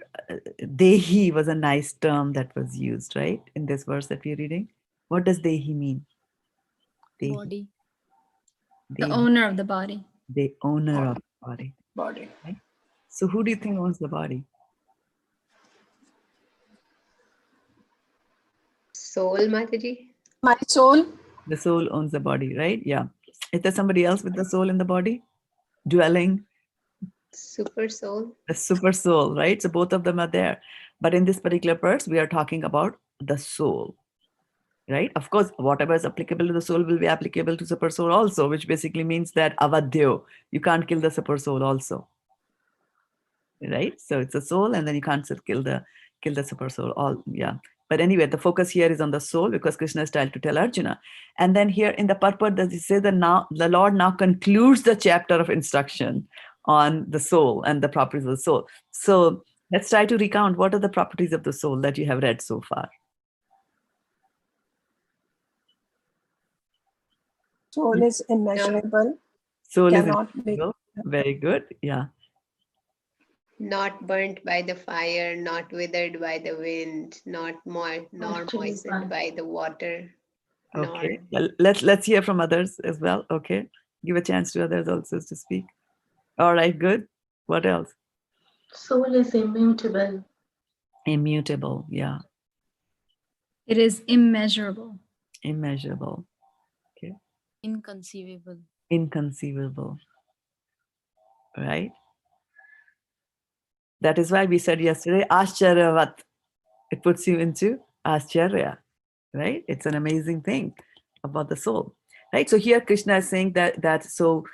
A: Dehi was a nice term that was used, right? In this verse that we're reading. What does Dehi mean? Dehi.
H: Body.
C: The
A: Dehi,
C: owner of the body.
A: the owner of the body.
D: Body.
A: Right? So who do you think owns the body?
F: Soul, Mataji?
D: My soul,
A: The soul owns the body, right? Yeah. Is there somebody else with the soul in the body? Dwelling,
F: Super soul?
A: the super soul, right? So both of them are there. But in this particular verse, we are talking about the soul, right? Of course, whatever is applicable to the soul will be applicable to super soul also, which basically means that avadyo, you can't kill the super soul also, right? So it's a soul, and then you can't kill the super soul. All, yeah. But anyway, the focus here is on the soul because Krishna is trying to tell Arjuna. And then here in the purport, does he say that now the Lord now concludes the chapter of instruction on the soul and the properties of the soul. So let's try to recount what are the properties of the soul that you have read so far.
D: soul is immeasurable,
A: Soul is
D: cannot be.
A: invisible. Very good. Yeah.
F: Not burnt by the fire, not withered by the wind, nor
E: Chilly
F: moistened by the water, nor
A: Okay. Well, let's hear from others as well. Okay. Give a chance to others also to speak. All right. Good. What else?
E: Soul is immutable.
A: Immutable. Yeah.
C: It is immeasurable.
A: Immeasurable. Okay.
H: Inconceivable.
A: Inconceivable. Right. That is why we said yesterday, Ascharyavat. It puts you into Ascharya. Right. It's an amazing thing about the soul. Right. So here Krishna is saying that so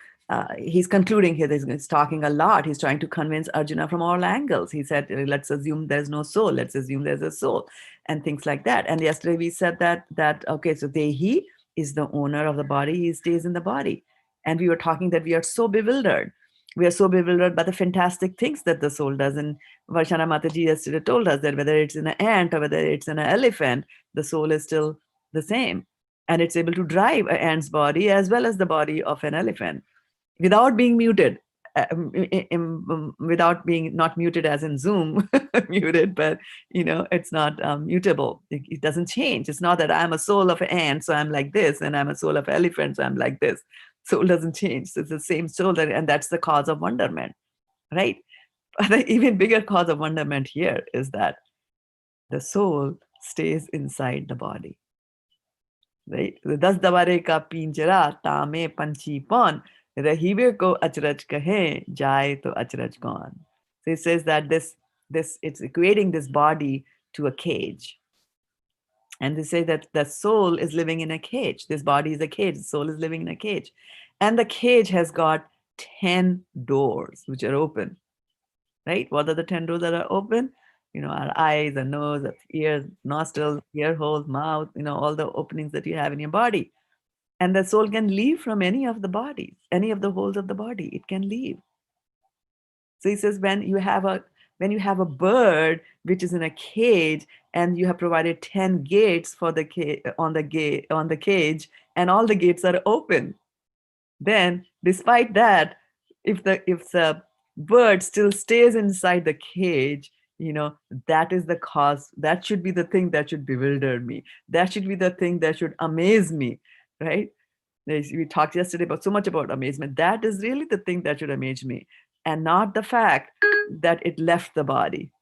A: he's concluding here. He's talking a lot. He's trying to convince Arjuna from all angles. He said, let's assume there's no soul. Let's assume there's a soul, and things like that. And yesterday we said that okay, so he is the owner of the body. He stays in the body, and we were talking that we are so bewildered. We are so bewildered by the fantastic things that the soul does. And Varshana Mataji yesterday told us that whether it's in an ant or whether it's in an elephant, the soul is still the same, and it's able to drive an ant's body as well as the body of an elephant without being muted, without being not muted as in Zoom muted, but it's not mutable. It doesn't change. It's not that I'm a soul of an ant, so I'm like this, and I'm a soul of an elephant, so I'm like this. Soul doesn't change. It's the same soul, and that's the cause of wonderment, right? But the even bigger cause of wonderment here is that the soul stays inside the body, right? Das dabare ka pinjara tame panchi pon rahive ko achraj kahe jai to achraj kaun. So it says that this it's equating this body to a cage, and they say that the soul is living in a cage. This body is a cage. The soul is living in a cage, and the cage has got 10 doors which are open. Right? What are the 10 doors that are open? Our eyes, our nose, our ears, nostrils, ear holes, mouth, all the openings that you have in your body. And the soul can leave from any of the bodies, any of the holes of the body. It can leave. So he says when you have a bird which is in a cage and you have provided 10 gates for the on the cage, and all the gates are open, then despite that, if the bird still stays inside the cage, that is the cause. That should be the thing that should bewilder me. That should be the thing that should amaze me, right? We talked yesterday about so much about amazement. That is really the thing that should amaze me, and not the fact that it left the body.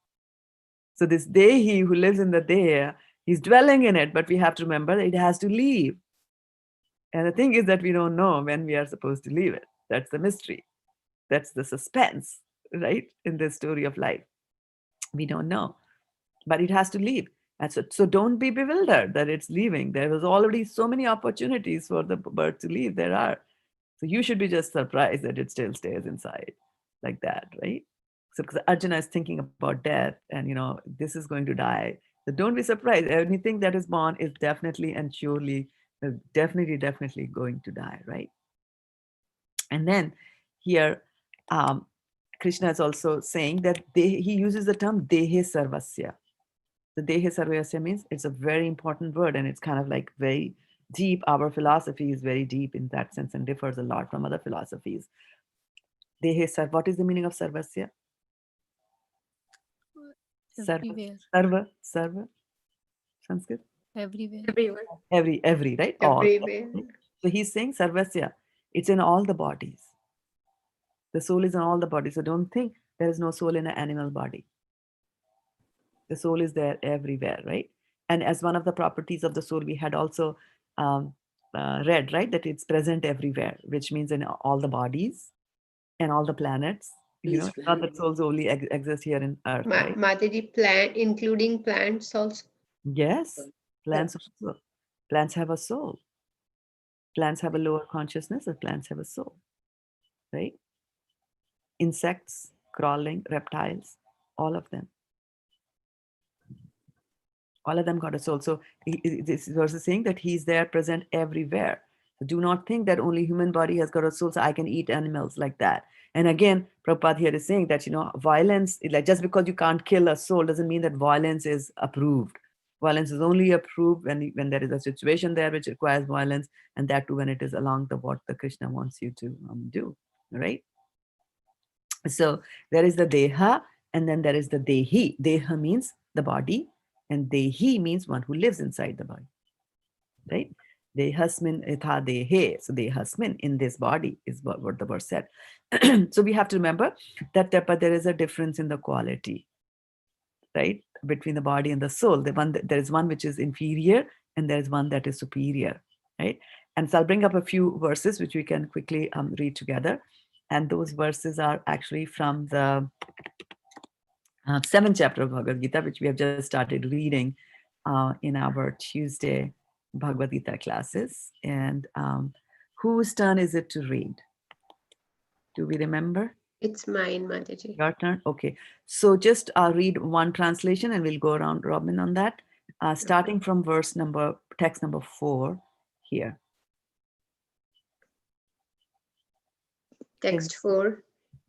A: So this Dehi who lives in the Deha, he's dwelling in it, but we have to remember that it has to leave. And the thing is that we don't know when we are supposed to leave it. That's the mystery. That's the suspense, right? In the story of life. We don't know, but it has to leave. And so don't be bewildered that it's leaving. There was already so many opportunities for the bird to leave. There are. So you should be just surprised that it still stays inside like that, right? So because Arjuna is thinking about death and, this is going to die. So don't be surprised. Anything that is born is definitely and surely, definitely going to die, right? And then here, Krishna is also saying that he uses the term Dehe Sarvasya. The Dehe Sarvasya means it's a very important word, and it's kind of like very deep. Our philosophy is very deep in that sense and differs a lot from other philosophies. Dehe Sar, what is the meaning of Sarvasya?
H: Everywhere.
A: Sarva, Sanskrit?
H: Everywhere.
G: Everywhere.
A: Every, right? All.
F: Everywhere.
A: Right? So he's saying Sarvasya, it's in all the bodies. The soul is in all the bodies. So don't think there is no soul in an animal body. The soul is there everywhere, right? And as one of the properties of the soul, we had also um, read, right, that it's present everywhere, which means in all the bodies and all the planets. You know, not that souls only exist here in Earth, right?
F: Mataji, plant, including plants also.
A: Yes, plants also. Plants have a soul. Plants have a lower consciousness, and plants have a soul, right? Insects, crawling, reptiles, all of them. All of them got a soul. So this verse is saying that he's there present everywhere. So do not think that only human body has got a soul, so I can eat animals like that. And again, Prabhupada here is saying that, you know, violence, like just because you can't kill a soul doesn't mean that violence is approved. Violence is only approved when there is a situation there which requires violence, and that too when it is along the what the Krishna wants you to do, right? So there is the deha, and then there is the dehi. Deha means the body, and dehi means one who lives inside the body, right? Dehasmin itha dehe. So dehasmin, in this body, is what the verse said. So we have to remember that but there is a difference in the quality, right, between the body and the soul. There is one which is inferior, and there is one that is superior, right? And so I'll bring up a few verses which we can quickly read together. And those verses are actually from the 7th chapter of Bhagavad-gita, which we have just started reading in our Tuesday Bhagavad-gita classes. And whose turn is it to read? Do we remember?
F: It's mine, Mataji.
A: Your turn? Okay. So just read one translation and we'll go around Robin on that. Starting from text number 4 here.
F: Text 4.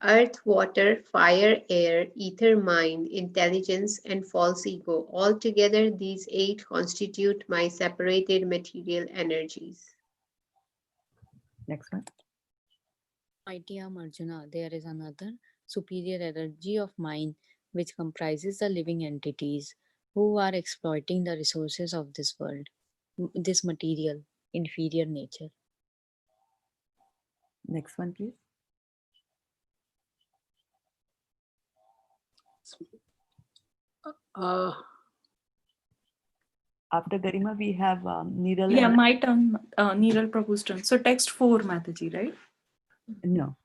F: Earth, water, fire, air, ether, mind, intelligence, and false ego. Altogether, these 8 constitute my separated material energies.
A: Next one.
H: Mighty Arjuna, there is another superior energy of mind which comprises the living entities who are exploiting the resources of this world, this material, inferior nature.
A: Next one, please. After Garima, we have Niral.
G: Yeah, my turn, Niral Prabhu's turn. So text 4, Mataji, right?
A: No.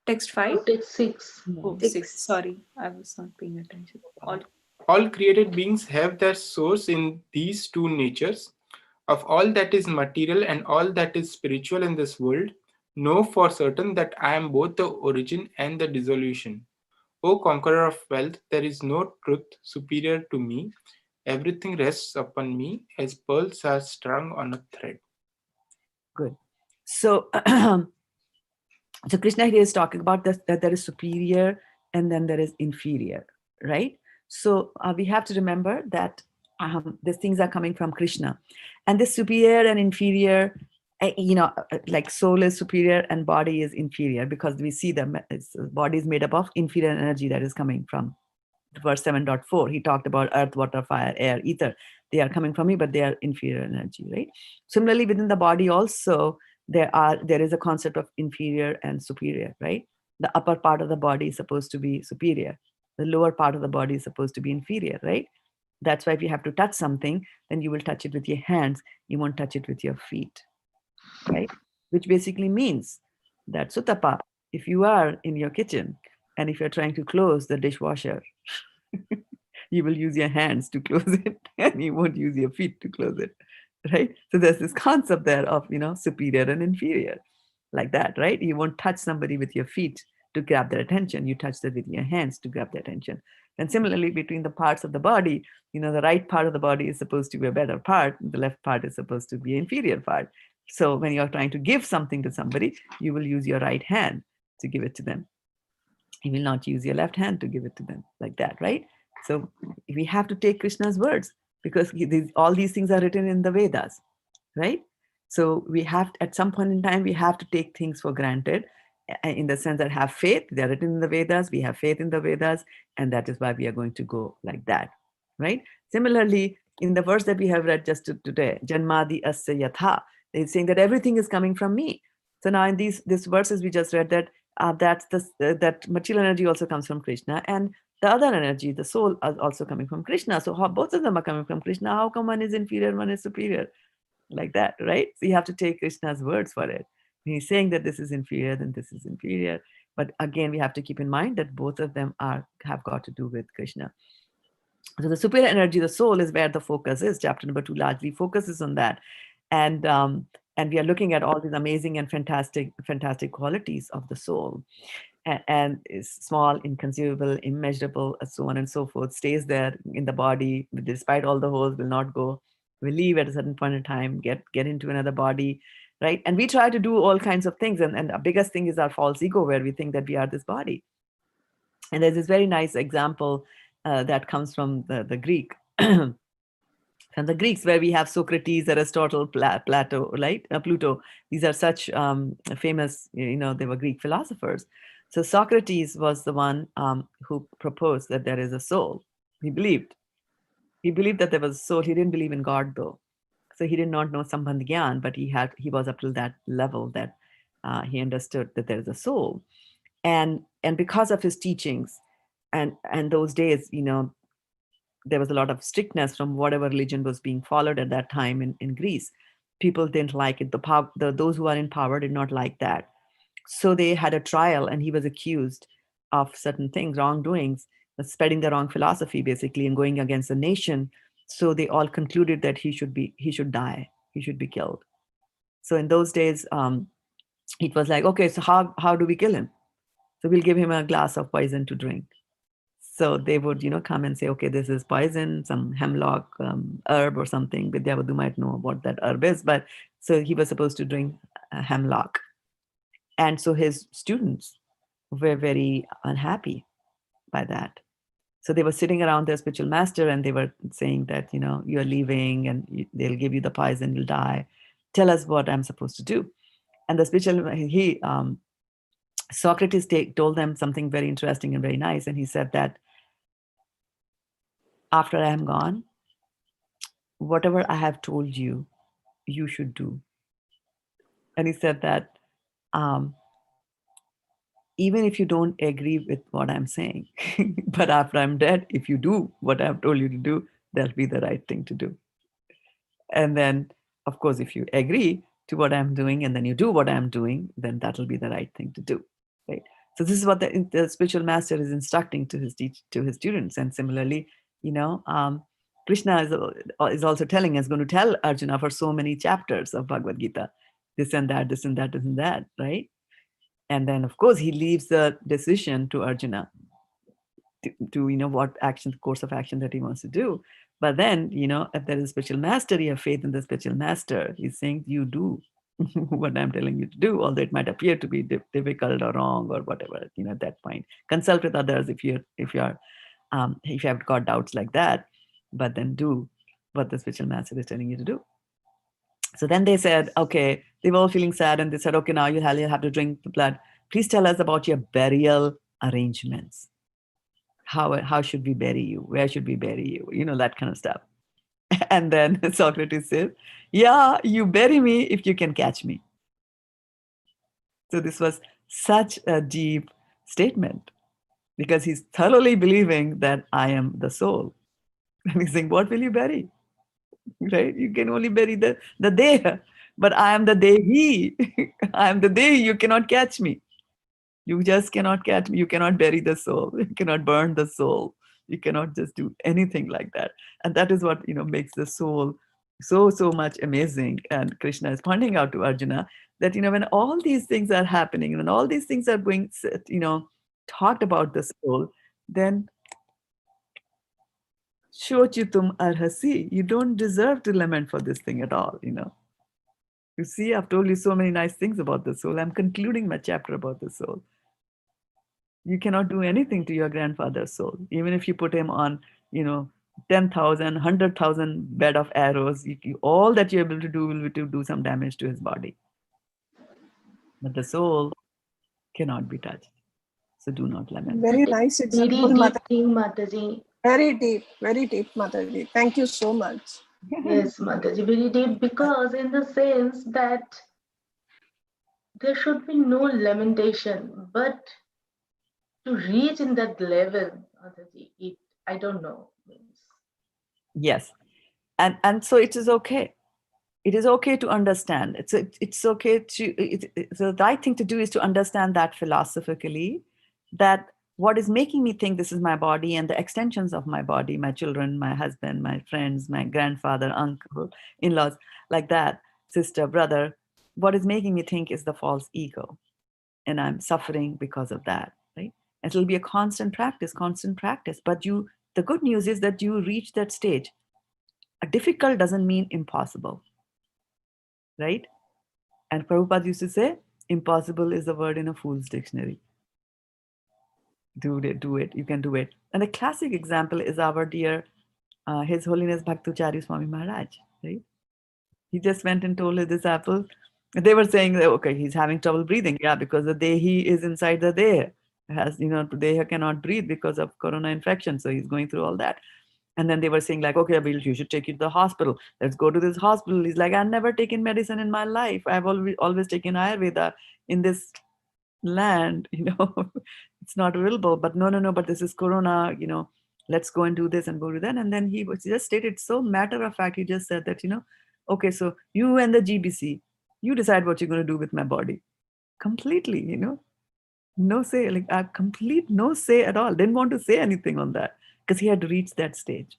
G: Text 5?
E: Text 6.
A: No.
G: Oh, 6. Sorry, I was not paying attention.
I: All created beings have their source in these two natures. Of all that is material and all that is spiritual in this world, know for certain that I am both the origin and the dissolution. O conqueror of wealth, there is no truth superior to me. Everything rests upon me as pearls are strung on a thread.
A: Good. So, so Krishna here is talking about that there is superior and then there is inferior, right? So we have to remember that these things are coming from Krishna, and this superior and inferior, like soul is superior and body is inferior, because we see the body is made up of inferior energy that is coming from verse 7.4. He talked about earth, water, fire, air, ether. They are coming from me, but they are inferior energy, right? Similarly, within the body also, there is a concept of inferior and superior, right? The upper part of the body is supposed to be superior. The lower part of the body is supposed to be inferior, right? That's why if you have to touch something, then you will touch it with your hands. You won't touch it with your feet, right? Which basically means that Sutapa, if you are in your kitchen and if you're trying to close the dishwasher, you will use your hands to close it and you won't use your feet to close it, right? So there's this concept there of, superior and inferior, like that, right? You won't touch somebody with your feet to grab their attention. You touch them with your hands to grab their attention. And similarly, between the parts of the body, the right part of the body is supposed to be a better part. The left part is supposed to be an inferior part. So when you're trying to give something to somebody, you will use your right hand to give it to them. You will not use your left hand to give it to them, like that, right? So we have to take Krishna's words, because all these things are written in the Vedas, right? So we have, at some point in time, we have to take things for granted in the sense that have faith. They're written in the Vedas. We have faith in the Vedas, and that is why we are going to go like that, right? Similarly, in the verse that we have read just today, Janmadi Asya Yatha, it's saying that everything is coming from me. So now in these verses we just read that that material energy also comes from Krishna, and the other energy, the soul, is also coming from Krishna. So how both of them are coming from Krishna? How come one is inferior, one is superior? Like that, right? So you have to take Krishna's words for it. When he's saying that this is inferior, then this is inferior. But again, we have to keep in mind that both of them have got to do with Krishna. So the superior energy, the soul, is where the focus is. Chapter number 2 largely focuses on that, and we are looking at all these amazing and fantastic qualities of the soul. And is small, inconceivable, immeasurable, so on and so forth, stays there in the body despite all the holes, will not go, will leave at a certain point in time, get into another body, right? And we try to do all kinds of things, and the biggest thing is our false ego, where we think that we are this body. And there's this very nice example that comes from the Greek. From the Greeks, where we have Socrates, Aristotle, Plato, right? Pluto. These are such famous, they were Greek philosophers. So Socrates was the one who proposed that there is a soul. He believed that there was a soul. He didn't believe in God, though. So he did not know Sambandh Gyan, but he was up to that level that he understood that there is a soul. And because of his teachings, and those days, there was a lot of strictness from whatever religion was being followed at that time in Greece. People didn't like it. Those who are in power did not like that. So they had a trial, and he was accused of certain things, wrongdoings, spreading the wrong philosophy, basically, and going against the nation. So they all concluded that he should die. He should be killed. So in those days, it was like, okay, so how do we kill him? So we'll give him a glass of poison to drink. So they would, come and say, okay, this is poison, some hemlock herb or something. Vidyavadhu might know what that herb is, but so he was supposed to drink hemlock. And so his students were very unhappy by that. So they were sitting around their spiritual master, and they were saying that, you're leaving, and they'll give you the poison, you'll die. Tell us what I'm supposed to do. And the spiritual, Socrates told them something very interesting and very nice. And he said that after I am gone, whatever I have told you, you should do. And he said that even if you don't agree with what I'm saying, but after I'm dead, if you do what I've told you to do, that'll be the right thing to do. And then, of course, if you agree to what I'm doing and then you do what I'm doing, then that'll be the right thing to do, right? So this is what the spiritual master is instructing to his students. And similarly, Krishna is also going to tell Arjuna for so many chapters of Bhagavad-gita, this and that, this and that, this and that, right? And then, of course, he leaves the decision to Arjuna to what course of action that he wants to do. But then, if there is a spiritual master, you have faith in the spiritual master. He's saying, you do what I'm telling you to do, although it might appear to be difficult or wrong or whatever, at that point. Consult with others if you have got doubts like that, but then do what the spiritual master is telling you to do. So then they said, okay, they were all feeling sad, and they said, okay, now you have to drink the blood. Please tell us about your burial arrangements. How should we bury you? Where should we bury you? That kind of stuff. And then Socrates says, yeah, you bury me if you can catch me. So this was such a deep statement, because he's thoroughly believing that I am the soul. And he's saying, what will you bury? Right? You can only bury the Deha, but I am the Dehi. I am the Dehi. You cannot catch me. You just cannot catch me. You cannot bury the soul. You cannot burn the soul. You cannot just do anything like that. And that is what makes the soul so much amazing. And Krishna is pointing out to Arjuna that when all these things are happening, and all these things are being talked about the soul, then Shochitum arhasi, you don't deserve to lament for this thing at all. You see, I've told you so many nice things about the soul. I'm concluding my chapter about the soul. You cannot do anything to your grandfather's soul. Even if you put him on, 10,000, 100,000 bed of arrows, all that you're able to do will be to do some damage to his body. But the soul cannot be touched. So do not lament.
D: Very
E: That
D: nice
E: is very
D: example,
E: deep
D: Mata.
E: thing, Mataji.
D: Very deep, Mataji. Thank you so much.
E: Yes, Mataji, very deep because in the sense that there should be no lamentation, but to reach in that level, Mataji, it I don't know. Means
A: Yes. And so it is okay. It is okay to understand. It's okay to the right thing to do is to understand that philosophically, that what is making me think this is my body and the extensions of my body, my children, my husband, my friends, my grandfather, uncle, in-laws, like that, sister, brother, what is making me think is the false ego, and I'm suffering because of that, right? And it'll be a constant practice. But the good news is that you reach that stage. A difficult doesn't mean impossible, right? And Prabhupada used to say, impossible is a word in a fool's dictionary. Do it, you can do it. And a classic example is our dear His Holiness Bhaktuchari Swami Maharaj, right? He just went and told his disciples, they were saying that, okay, he's having trouble breathing. Yeah, because the dehi is inside the deha. The deha cannot breathe because of corona infection. So he's going through all that. And then they were saying like, okay, you should take you to the hospital. Let's go to this hospital. He's like, I've never taken medicine in my life. I've always taken Ayurveda in this land, it's not available. But no, but this is corona, let's go and do this and go to that. And then he was just stated so matter of fact, he just said that, okay, so you and the GBC, you decide what you're going to do with my body. Completely, no say, like a complete no say at all. Didn't want to say anything on that because he had reached that stage.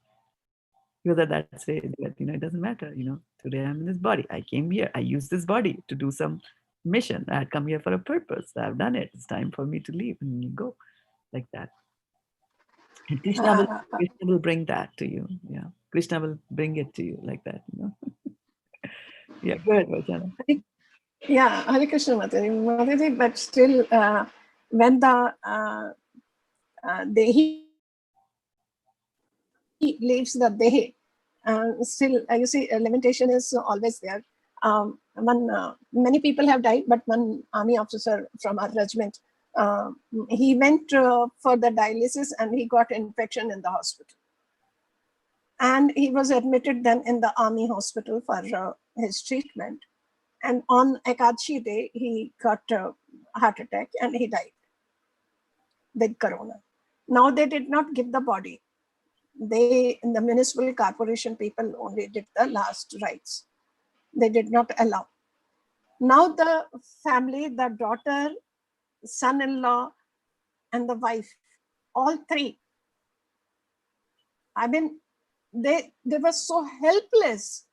A: He was at that stage that, it doesn't matter, today I'm in this body. I came here, I used this body to do some mission. I had come here for a purpose. I've done it. It's time for me to leave, and you go like that. And Krishna will bring that to you. Yeah. Krishna will bring it to you like that, Yeah, go ahead, Vachana.
D: Yeah, Hare Krishna, Mataji. But still, when the Dehi leaves the Dehi, still, you see, limitation is always there. Many people have died, but one army officer from our regiment, he went for the dialysis and he got infection in the hospital. And he was admitted then in the army hospital for his treatment. And on Ekadashi day, he got a heart attack and he died with corona. Now they did not give the body. They, in the municipal corporation people, only did the last rites. They did not allow. Now the family, the daughter, son-in-law, and the wife, all three, I mean, they were so helpless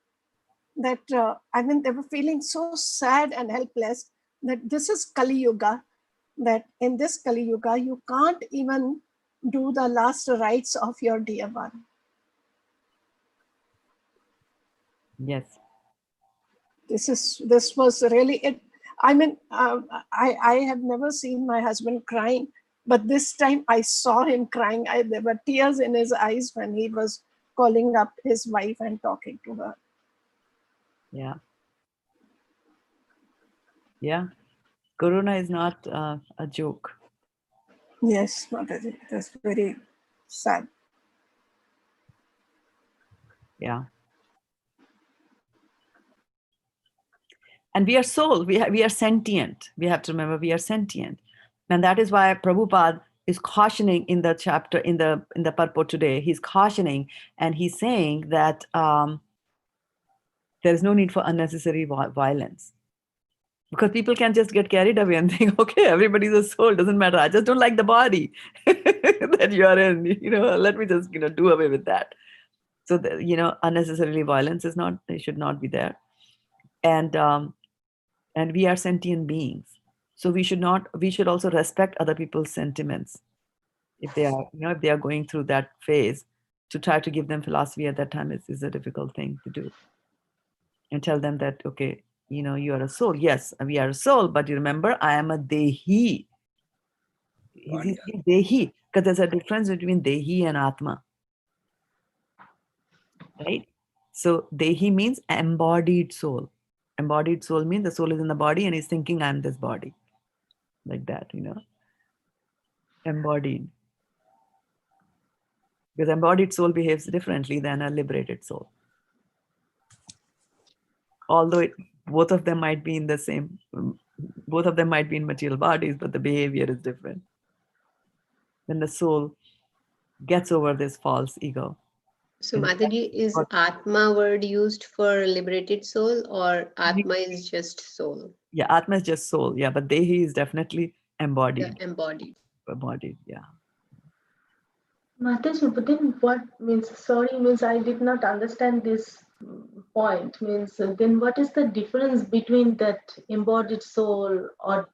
D: that, they were feeling so sad and helpless that this is Kali Yuga, that in this Kali Yuga, you can't even do the last rites of your dear one.
A: Yes.
D: This was really it. I mean, I have never seen my husband crying, but this time I saw him crying. There were tears in his eyes when he was calling up his wife and talking to her.
A: Yeah. Yeah. Corona is not a joke.
D: Yes, Mataji, that's very sad.
A: Yeah. And we are soul. We are sentient. We have to remember we are sentient. And that is why Prabhupada is cautioning in the chapter, in the purport today, he's cautioning and he's saying that there is no need for unnecessary violence. Because people can just get carried away and think, okay, everybody's a soul, doesn't matter. I just don't like the body that you are in, let me just, do away with that. So, unnecessarily violence it should not be there. And we are sentient beings. So we should also respect other people's sentiments. If they are, if they are going through that phase, to try to give them philosophy at that time is a difficult thing to do. And tell them that, okay, you are a soul. Yes, we are a soul, but you remember, I am a dehi. He's dehi, because there's a difference between dehi and atma. Right? So dehi means embodied soul. Embodied soul means the soul is in the body and he's thinking, I'm this body. like that, embodied. Because embodied soul behaves differently than a liberated soul. Although both of them might be in the same, both of them might be in material bodies, but the behavior is different. When the soul gets over this false ego.
F: So, Mataji, is Atma word used for liberated soul, or Atma is just soul?
A: Yeah, Atma is just soul. Yeah, but Dehi is definitely embodied.
F: The embodied.
A: Embodied, yeah.
E: Mataji, but then what means, sorry, means I did not understand this point. Means then what is the difference between that embodied soul or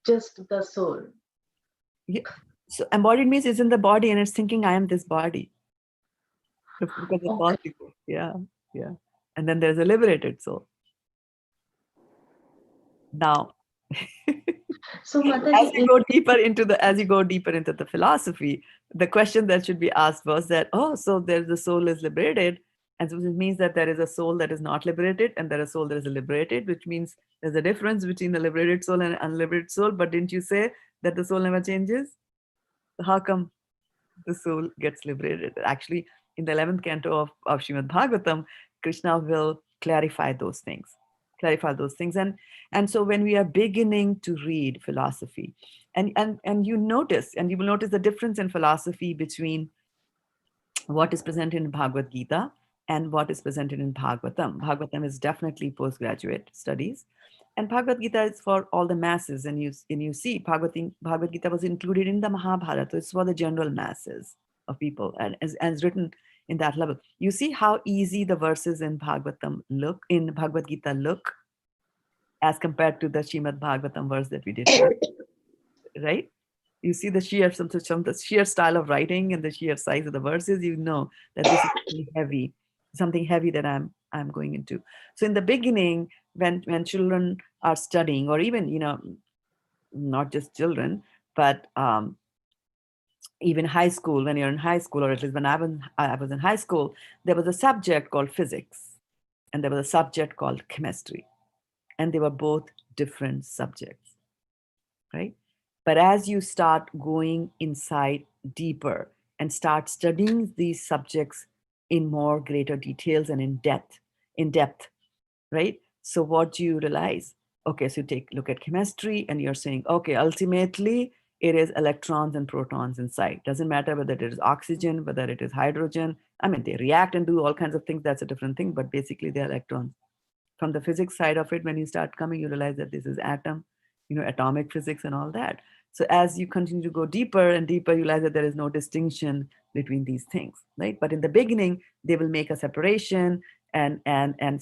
E: just the soul?
A: Yeah. So embodied means it's in the body and it's thinking I am this body. Because it's false ego. Yeah, yeah. And then there's a liberated soul. Now,
E: So Mataji,
A: as you go deeper into the philosophy, the question that should be asked was that, oh, so there's the soul is liberated, and so it means that there is a soul that is not liberated, and there is a soul that is liberated, which means there's a difference between the liberated soul and unliberated soul. But didn't you say that the soul never changes? How come the soul gets liberated? Actually, in the 11th canto of Srimad Bhagavatam, Krishna will clarify those things. And so when we are beginning to read philosophy, and you will notice the difference in philosophy between what is presented in Bhagavad-gita and what is presented in Bhagavatam. Bhagavatam is definitely postgraduate studies, and Bhagavad-gita is for all the masses. And you see, Bhagavad-gita was included in the Mahabharata. It's for the general masses of people, and as written in that level. You see how easy the verses in Bhagavad-gita look, as compared to the Srimad Bhagavatam verse that we did today, right? You see the the sheer style of writing and the sheer size of the verses. You know that this is something heavy that I'm going into. So in the beginning, when children are studying, or even not just children, but even high school, when you're in high school, or at least when I was in high school, there was a subject called physics, and there was a subject called chemistry, and they were both different subjects, right? But as you start going inside deeper and start studying these subjects in more greater details and in depth, right? So what do you realize? Okay, so you look at chemistry and you're saying, okay, ultimately it is electrons and protons inside. Doesn't matter whether it is oxygen, whether it is hydrogen. I mean, they react and do all kinds of things. That's a different thing, but basically they're electrons. From the physics side of it, when you start coming, you realize that this is atom, atomic physics and all that. So as you continue to go deeper and deeper, you realize that there is no distinction between these things, right? But in the beginning, they will make a separation, and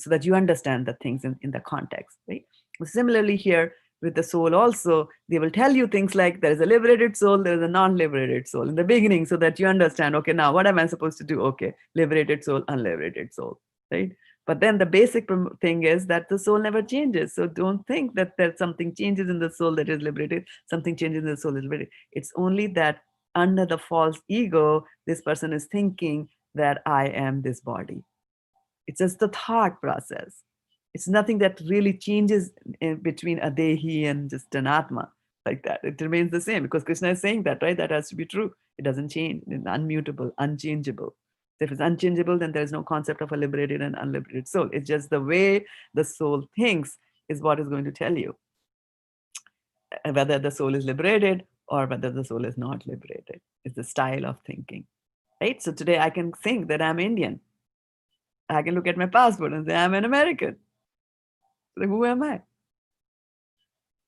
A: so that you understand the things in the context, right? Similarly here with the soul also, they will tell you things like there is a liberated soul, there is a non-liberated soul in the beginning, so that you understand, okay, now what am I supposed to do? Okay, liberated soul, unliberated soul, right? But then the basic thing is that the soul never changes. So don't think that there's something changes in the soul that is liberated, something changes in the soul is liberated. It's only that under the false ego, this person is thinking that I am this body. It's just the thought process. It's nothing that really changes in between a dehi and just an atma like that. It remains the same, because Krishna is saying that, right? That has to be true. It doesn't change. It's unmutable, unchangeable. If it's unchangeable, then there's no concept of a liberated and unliberated soul. It's just the way the soul thinks is what is going to tell you whether the soul is liberated or whether the soul is not liberated. It's the style of thinking, right? So today I can think that I'm Indian. I can look at my passport and say I'm an American. So who am I?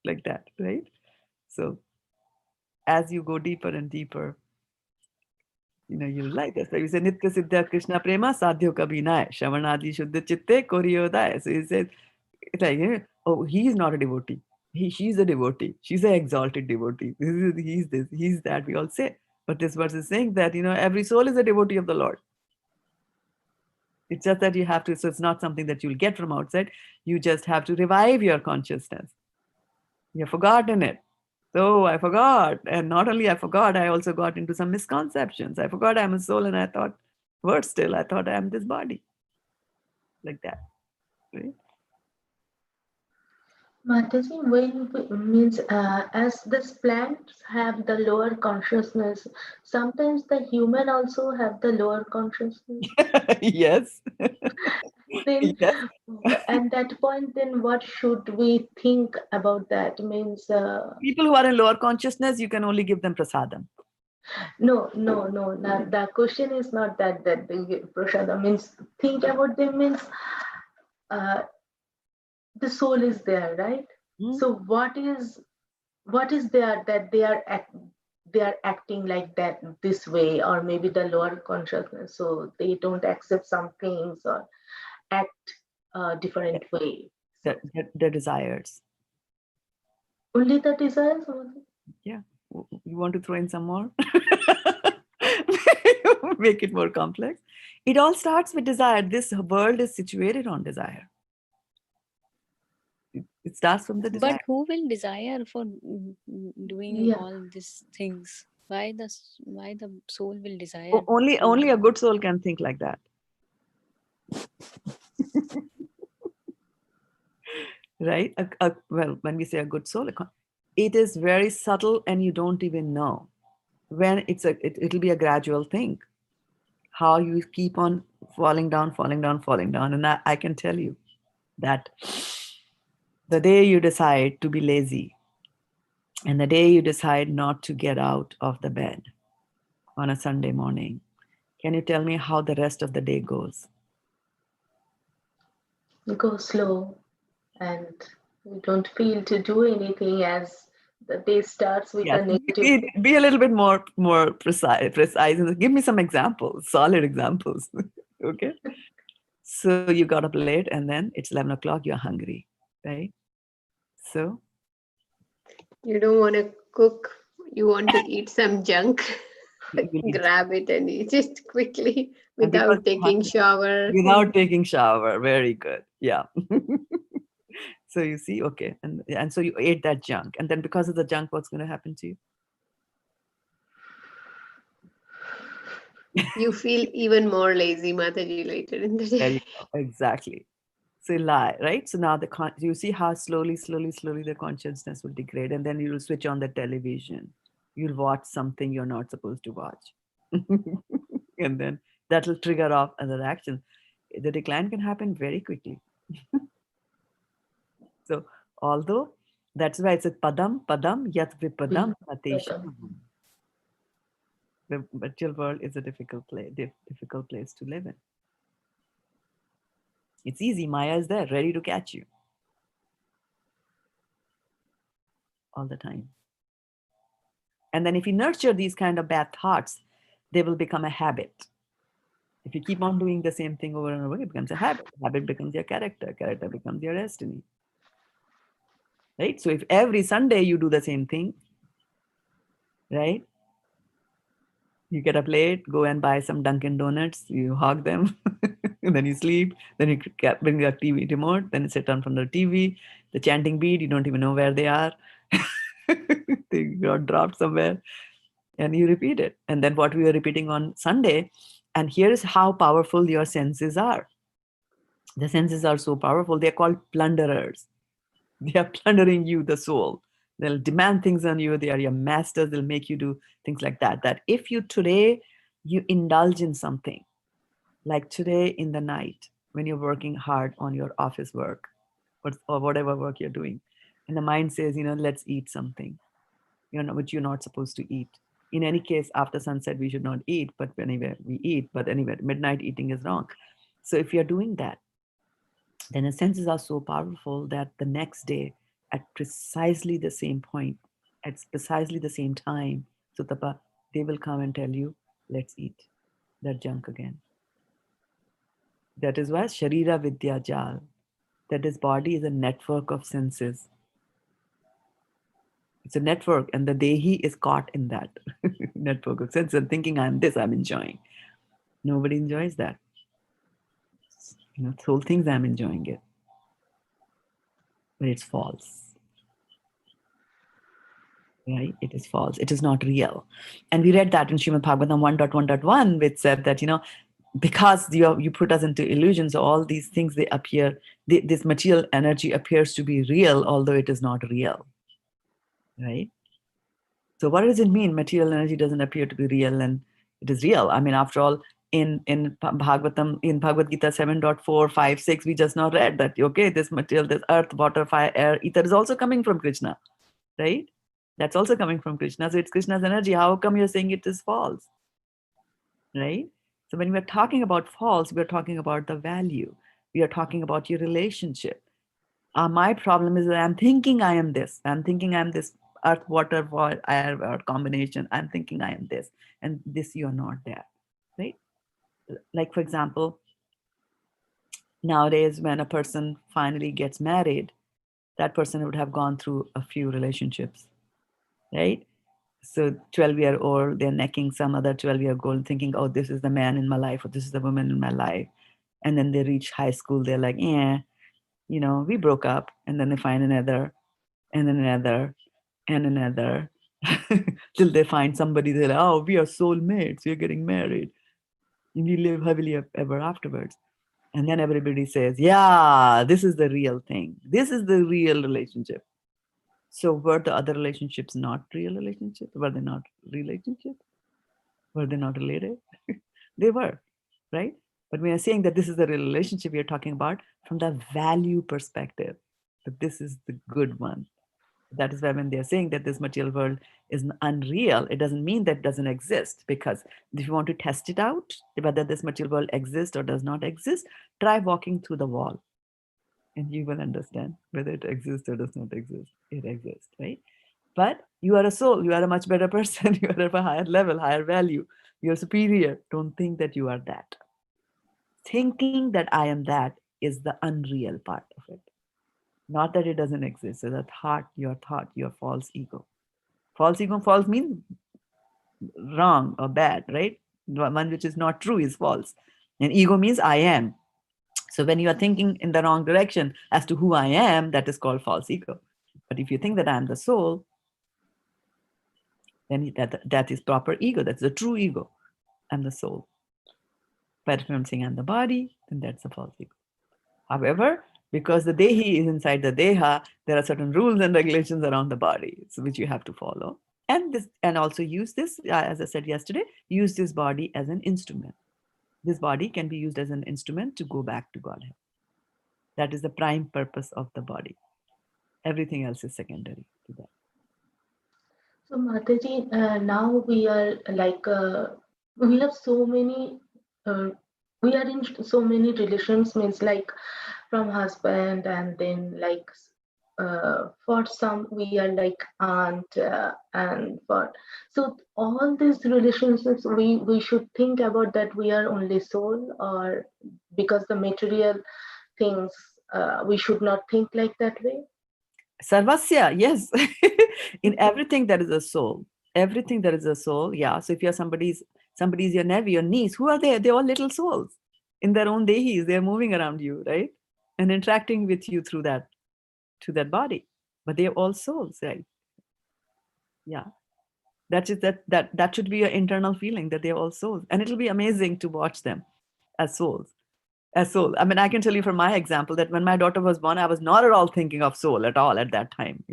A: Like that, right? So as you go deeper and deeper, you'll like this. So you say Nitya Siddha Krishna Prema Sadhyo Kabhi Nai Shravanadi Shuddha Chitte Koryodaya. So he says, it's like, oh, he's not a devotee. She's a devotee. She's an exalted devotee. He's this, he's that, we all say. But this verse is saying that, every soul is a devotee of the Lord. It's just that you have to, so it's not something that you'll get from outside. You just have to revive your consciousness. You've forgotten it. So I forgot. And not only I forgot, I also got into some misconceptions. I forgot I'm a soul, and I thought, worse still, I thought I'm this body. Like that. Right?
E: Mataji, means as these plants have the lower consciousness, sometimes the human also have the lower consciousness.
A: Yes.
E: Then
A: Yes.
E: at that point, then what should we think about that? Means
A: People who are in lower consciousness, you can only give them prasadam.
E: no. The question is not that the prasada means think about them means uh, the soul is there, right?
A: Hmm?
E: So what is there that they are acting like that this way, or maybe the lower consciousness, so they don't accept some things or act a different way. So
A: The desires.
E: only the desires.
A: Yeah. You want to throw in some more? Make it more complex. It all starts with desire. This world is situated on desire. It starts from the
H: But
A: desire.
H: who will desire for doing
E: Yeah.
H: all these things? Why the soul will desire
A: Only
H: to?
A: a good soul can think like that. Right? Well, when we say a good soul, it is very subtle and you don't even know. When it'll be a gradual thing. How you keep on falling down, falling down, falling down. And I can tell you that the day you decide to be lazy and the day you decide not to get out of the bed on a Sunday morning, can you tell me how the rest of the day goes?
E: Go slow, and you don't feel to do anything as the day starts with
A: Yes,
E: a negative thing.
A: be a little bit more precise, and give me some examples, solid examples. Okay, so you got up late, and then it's 11 o'clock. You're hungry, right? So
F: You don't want to cook, you want to eat some junk.
A: you need
F: Grab it and eat it quickly
A: and because
F: without
A: you're
F: taking
A: hungry,
F: shower.
A: without taking shower. Very good. Yeah. So you see, okay, and so you ate that junk, and then because of the junk, what's going to happen to you?
F: You feel even more lazy, Mataji, later in the
A: There you
F: day.
A: go. Exactly. So you lie, right? So now you see how slowly the consciousness will degrade, and then you will switch on the television. You'll watch something you're not supposed to watch, and then that will trigger off other actions. The decline can happen very quickly. So although that's why it's a padam yat vipadam atesham. The material world is a difficult place to live in. It's easy. Maya is there, ready to catch you all the time. And then if you nurture these kind of bad thoughts, they will become a habit. If you keep on doing the same thing over and over, it becomes a habit. Habit becomes your character. Character becomes your destiny. Right? So if every Sunday you do the same thing, right? You get up late, go and buy some Dunkin' Donuts, you hog them, and then you sleep, then you bring your TV remote, then you sit down from the TV, the chanting bead, you don't even know where they are. They got dropped somewhere, and you repeat it. And then what we are repeating on Sunday, and here is how powerful your senses are. The senses are so powerful, they're called plunderers. They are plundering you, the soul. They'll demand things on you. They are your masters. They'll make you do things like that. That if you today, you indulge in something, like today in the night, when you're working hard on your office work or whatever work you're doing, and the mind says, let's eat something, which you're not supposed to eat. In any case, after sunset, we should not eat, but anyway, we eat. But anyway, midnight eating is wrong. So if you're doing that, then the senses are so powerful that the next day, at precisely the same point, at precisely the same time, Sutapa, they will come and tell you, let's eat that junk again. That is why Sharira Vidya Jal, that his body is a network of senses. It's a network, and the Dehi is caught in that network of senses and thinking, I'm this, I'm enjoying. Nobody enjoys that. This whole things I'm enjoying it. But it's false. Right? It is false. It is not real. And we read that in Srimad Bhagavatam 1.1.1, which said that, because you put us into illusions, all these things, they appear, this material energy appears to be real, although it is not real, right? So what does it mean material energy doesn't appear to be real and it is real? I mean, after all, in Bhagavatam, in Bhagavad Gita 7.4, 5, 6, we just now read that, okay, this material, this earth, water, fire, air, ether is also coming from Krishna, right? That's also coming from Krishna. So it's Krishna's energy. How come you're saying it is false, right? So when we're talking about false, we're talking about the value. We are talking about your relationship. My problem is that I'm thinking I am this. I'm thinking I'm this earth, water, air, or combination. I'm thinking I am this. And this, you're not there, right? Like, for example, nowadays, when a person finally gets married, that person would have gone through a few relationships, right? So 12-year-old, they're necking some other 12-year-old thinking, oh, this is the man in my life, or this is the woman in my life. And then they reach high school, they're like, yeah, we broke up. And then they find another, and another, and another, till they find somebody. They're like, oh, we are soulmates, we're getting married. And we live happily ever afterwards. And then everybody says, yeah, this is the real thing. This is the real relationship. So were the other relationships not real relationships? Were they not relationships? Were they not related? They were, right? But we are saying that this is the real relationship we are talking about from the value perspective, that this is the good one. That is why when they're saying that this material world is unreal, it doesn't mean that it doesn't exist. Because if you want to test it out, whether this material world exists or does not exist, try walking through the wall and you will understand whether it exists or does not exist. It exists, right? But you are a soul, you are a much better person, you are of a higher level, higher value, you're superior. Don't think that you are that. Thinking that I am that is the unreal part of it. Not that it doesn't exist. So the thought, your false ego. False ego, false means wrong or bad, right? One which is not true is false. And ego means I am. So when you are thinking in the wrong direction as to who I am, that is called false ego. But if you think that I am the soul, then that is proper ego. That's the true ego. I'm the soul. But if I'm saying I'm the body, then that's a false ego. However, because the Dehi is inside the Deha, there are certain rules and regulations around the body, so which you have to follow. And also use this, as I said yesterday, use this body as an instrument. This body can be used as an instrument to go back to Godhead. That is the prime purpose of the body. Everything else is secondary to that.
E: So Mataji, now we are like, we have so many, we are in so many relations, means like from husband, and then like for some we are like aunt, and for, so all these relationships, we should think about that we are only soul, or because the material things, we should not think like that way.
A: Sarvasya, yes. In everything there is a soul. Everything there is a soul. Yeah. So if you're somebody's your nephew, your niece, who are they? They're all little souls in their own dehis. They're moving around you, right? And interacting with you through that body. But they're all souls, right? Yeah. That should be your internal feeling that they're all souls. And it'll be amazing to watch them as souls. As soul. I mean, I can tell you from my example that when my daughter was born, I was not at all thinking of soul at all at that time,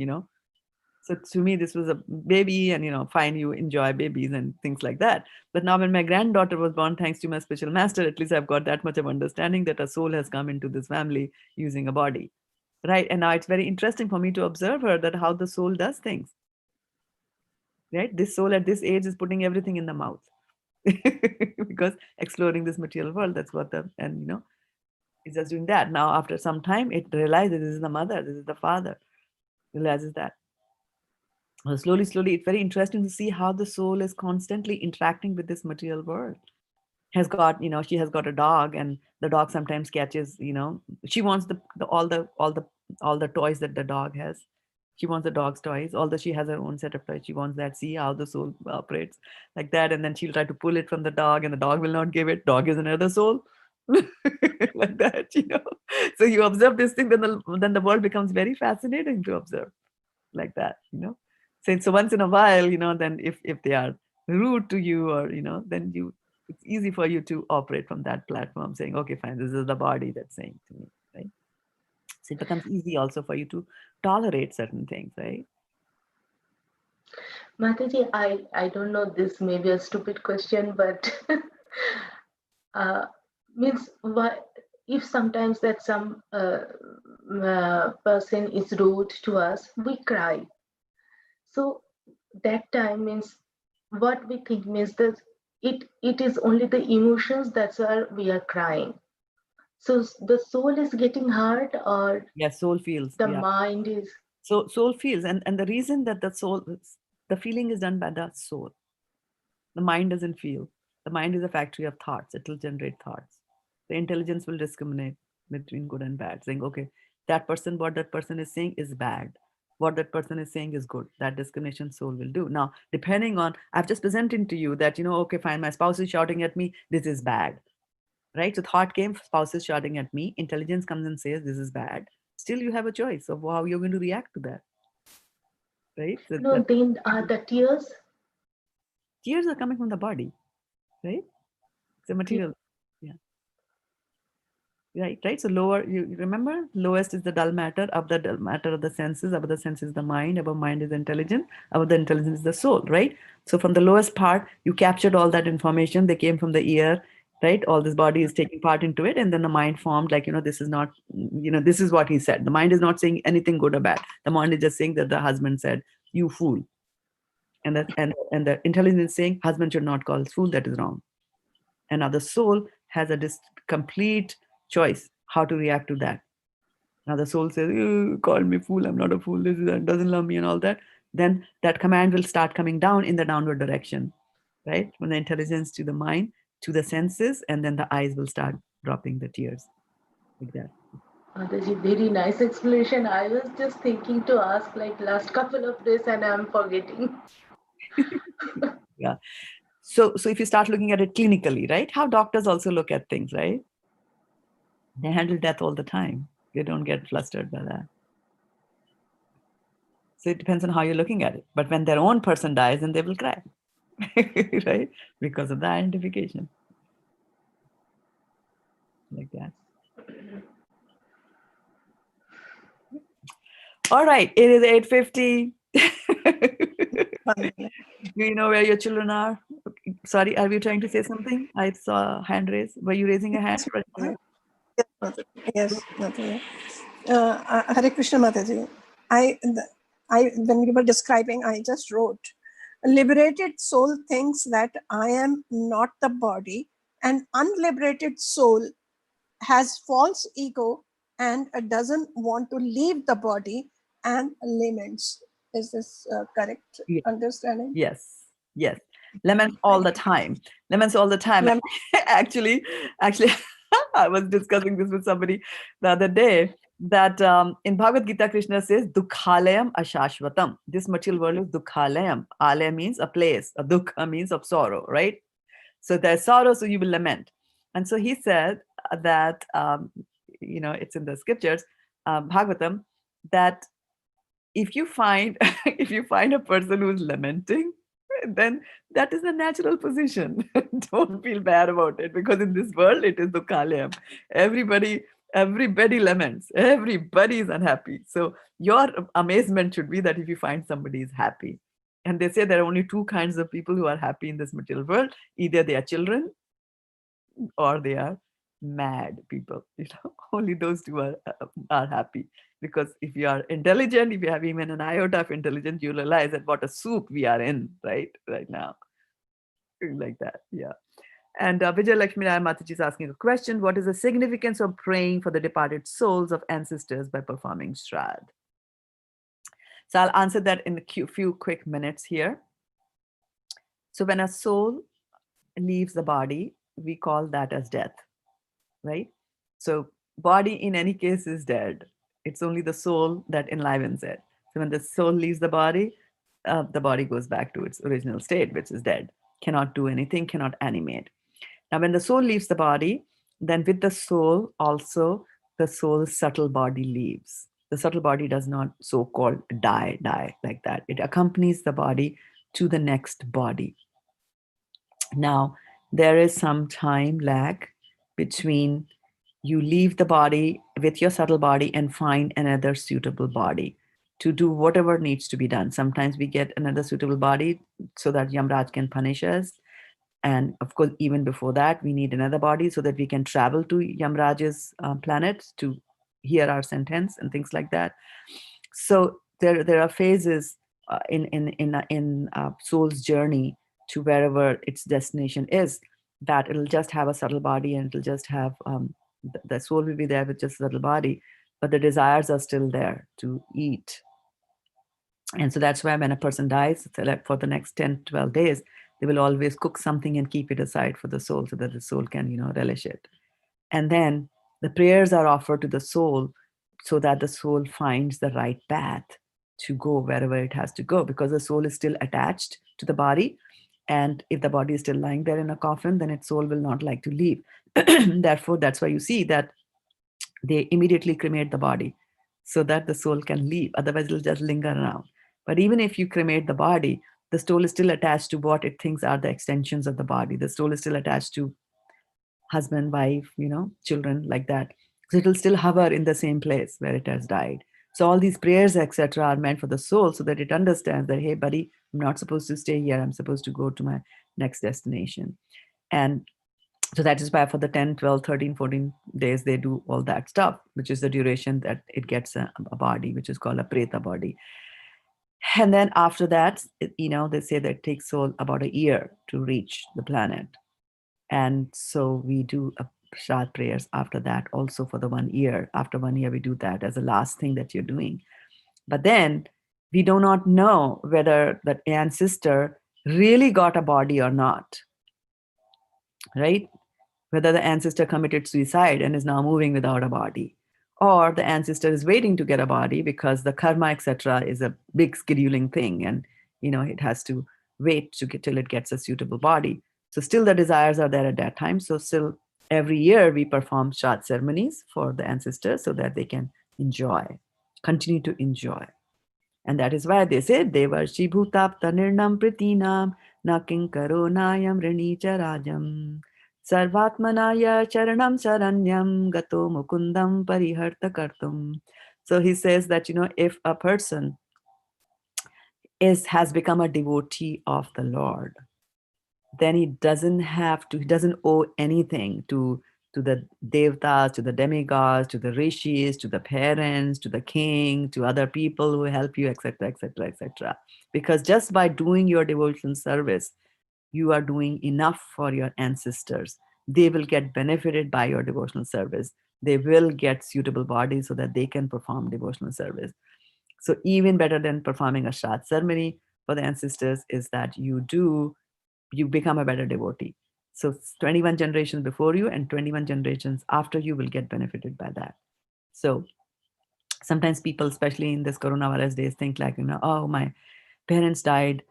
A: So to me, this was a baby, and fine, you enjoy babies and things like that. But now when my granddaughter was born, thanks to my special master, at least I've got that much of understanding that a soul has come into this family using a body. Right. And now it's very interesting for me to observe her, that how the soul does things. Right. This soul at this age is putting everything in the mouth. Because exploring this material world, that's what it's just doing that. Now, after some time, it realizes this is the mother, this is the father, realizes that. Slowly, it's very interesting to see how the soul is constantly interacting with this material world. She has got a dog, and the dog sometimes catches, she wants all the toys that the dog has. She wants the dog's toys, although she has her own set of toys. She wants that, see how the soul operates like that. And then she'll try to pull it from the dog, and the dog will not give it. Dog is another soul. Like that, So you observe this thing, then the world becomes very fascinating to observe like that, So once in a while, then if they are rude to you, or, then you it's easy for you to operate from that platform, saying, okay, fine, this is the body that's saying to me, right? So it becomes easy also for you to tolerate certain things, right?
E: Mataji, I don't know, this may be a stupid question, but uh, means what if sometimes that some person is rude to us, we cry. So that time means what we think means that it is only the emotions that's why we are crying. So the soul is getting hurt, or
A: Yeah, soul feels.
E: the
A: Yeah.
E: mind is.
A: So soul feels, and the reason that the feeling is done by the soul. The mind doesn't feel. The mind is a factory of thoughts. It will generate thoughts. The intelligence will discriminate between good and bad, saying, okay, that person, what that person is saying is bad. What that person is saying is good. That discrimination soul will do. Now, depending on, I've just presented to you that, okay, fine, my spouse is shouting at me, this is bad. Right? So thought came, spouse is shouting at me, intelligence comes and says, this is bad. Still, you have a choice of how you're going to react to that. Right? So
E: No, then the tears.
A: tears are coming from the body, right? It's a material. Yeah. Right. So lower, you remember, lowest is the dull matter, up the dull matter of the senses, above the senses is the mind, above mind is intelligence, above the intelligence is the soul, right? So from the lowest part, you captured all that information, they came from the ear, right? All this body is taking part into it, and then the mind formed like, this is not, this is what he said. The mind is not saying anything good or bad. The mind is just saying that the husband said, you fool. And the intelligence is saying, husband should not call fool, that is wrong. And now the soul has a complete choice how to react to that. Now the soul says, you called me fool, I'm not a fool, this doesn't love me and all that. Then that command will start coming down in the downward direction, right? From the intelligence to the mind, to the senses, and then the eyes will start dropping the tears, like that.
E: Mataji, very nice explanation. I was just thinking to ask like last couple of days and I'm forgetting.
A: Yeah. So if you start looking at it clinically, right? How doctors also look at things, right? They handle death all the time. They don't get flustered by that. So it depends on how you're looking at it. But when their own person dies, then they will cry, right? Because of the identification. Like that. All right, it is 8:50. Do you know where your children are? Sorry, are we trying to say something? I saw a hand raise. Were you raising a hand?
D: Yes, Mataji. Hare Krishna, Mataji. When you were describing, I just wrote, a liberated soul thinks that I am not the body, and unliberated soul has false ego and doesn't want to leave the body and laments. Is this correct understanding?
A: Yes. Laments all the time. Actually, I was discussing this with somebody the other day that in Bhagavad-gita, Krishna says, Dukhalayam ashashvatam. This material world is Dukhalayam. Alaya means a place. A Dukha means of sorrow, right? So there's sorrow, so you will lament. And so he said that, it's in the scriptures, Bhagavatam, that if you find a person who's lamenting, then that is a natural position. Don't feel bad about it, because in this world it is dukhalayam. Everybody laments. Everybody is unhappy. So your amazement should be that if you find somebody is happy. And they say there are only two kinds of people who are happy in this material world. Either they are children or they are mad people. Only those two are happy. Because if you are intelligent, if you have even an iota of intelligence, you realize that what a soup we are in right now. Like that, yeah. And Vijay Lakshmi Rai Mataji is asking a question. What is the significance of praying for the departed souls of ancestors by performing Shraddha? So I'll answer that in a few quick minutes here. So when a soul leaves the body, we call that as death, right? So body in any case is dead. It's only the soul that enlivens it. So when the soul leaves the body goes back to its original state, which is dead, cannot do anything, cannot animate. Now, when the soul leaves the body, then with the soul also, the soul's subtle body leaves. The subtle body does not so-called die like that. It accompanies the body to the next body. Now, there is some time lag between you leave the body with your subtle body and find another suitable body to do whatever needs to be done. Sometimes we get another suitable body so that Yamraj can punish us. And of course, even before that, we need another body so that we can travel to Yamraj's planet to hear our sentence and things like that. So there are phases in soul's journey to wherever its destination is, that it'll just have a subtle body, and it'll just have the soul will be there with just a subtle body, but the desires are still there to eat. And so that's why when a person dies, like for the next 10, 12 days, they will always cook something and keep it aside for the soul so that the soul can, relish it. And then the prayers are offered to the soul so that the soul finds the right path to go wherever it has to go, because the soul is still attached to the body. And if the body is still lying there in a coffin, then its soul will not like to leave. Therefore, that's why you see that they immediately cremate the body so that the soul can leave. Otherwise, it'll just linger around. But even if you cremate the body, the soul is still attached to what it thinks are the extensions of the body. The soul is still attached to husband, wife, children, like that. So it'll still hover in the same place where it has died. So all these prayers, etc., are meant for the soul so that it understands that, hey, buddy, I'm not supposed to stay here. I'm supposed to go to my next destination. And so that is why for the 10, 12, 13, 14 days, they do all that stuff, which is the duration that it gets a body, which is called a preta body. And then after that, they say that it takes soul about a year to reach the planet. And so we do a Shraddha prayers after that also for the 1 year. After 1 year, we do that as the last thing that you're doing. But then we do not know whether that ancestor really got a body or not, right? Whether the ancestor committed suicide and is now moving without a body, or the ancestor is waiting to get a body because the karma, etc., is a big scheduling thing, and it has to wait to get till it gets a suitable body. So still the desires are there at that time. So still every year we perform Shraddha ceremonies for the ancestors so that they can continue to enjoy. And that is why they say Devarshi Bhutapta Nirnam Pritinam Naking Karo Nayam Ranicha Rajam Sarvatmanaya Charanam Saranyam Gato Mukundam Pariharta Kartum. So he says that, if a person has become a devotee of the Lord, then he doesn't owe anything to the devtas, to the demigods, to the rishis, to the parents, to the king, to other people who help you, etc., etc., etc. Because just by doing your devotional service, you are doing enough for your ancestors. They will get benefited by your devotional service. They will get suitable bodies so that they can perform devotional service. So even better than performing a Shraddha ceremony for the ancestors is that you become a better devotee. So 21 generations before you and 21 generations after you will get benefited by that. So sometimes people, especially in this coronavirus days, think like, oh, my parents died.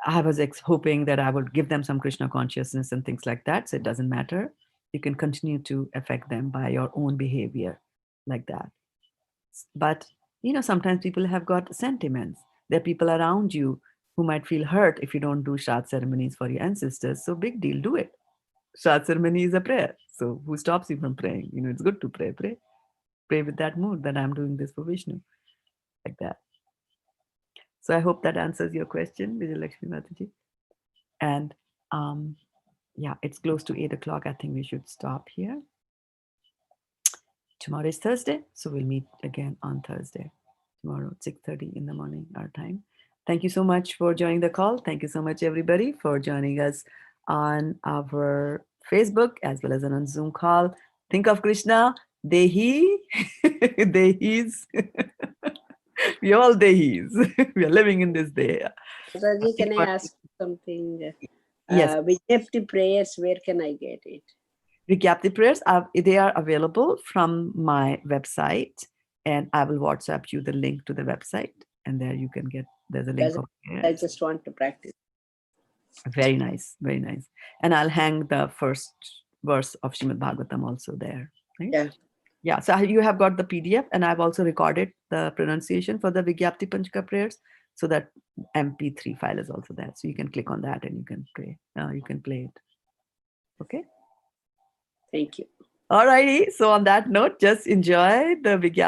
A: I was hoping that I would give them some Krishna consciousness and things like that. So it doesn't matter. You can continue to affect them by your own behavior like that. But, sometimes people have got sentiments. There are people around you who might feel hurt if you don't do Shraddha ceremonies for your ancestors. So big deal, do it. Shraddha ceremony is a prayer. So who stops you from praying? It's good to pray. Pray with that mood that I'm doing this for Vishnu, like that. So I hope that answers your question, Vijayalakshmi Mataji. And yeah, it's close to 8 o'clock. I think we should stop here. Tomorrow is Thursday, so we'll meet again on Thursday. Tomorrow, 6:30 in the morning, our time. Thank you so much for joining the call. Thank you so much, everybody, for joining us on our Facebook as well as on Zoom call. Think of Krishna, Dehi, Dehis. We all Dehis. We are living in this day.
B: Raji, can I ask something?
A: Yes.
B: Vijayapti prayers, where can I get it?
A: Vigyapti prayers, they are available from my website, and I will WhatsApp you the link to the website, and there you can get, there's a link of prayers.
B: I just want to practice.
A: Very nice, very nice. And I'll hang the first verse of Srimad Bhagavatam also there. Right?
B: Yeah.
A: Yeah, so you have got the PDF, and I've also recorded the pronunciation for the Vigyapti Panchaka prayers, so that MP3 file is also there. So you can click on that and you can pray. You can play it. Okay.
B: Thank you.
A: Alrighty. So on that note, just enjoy the Vigyapti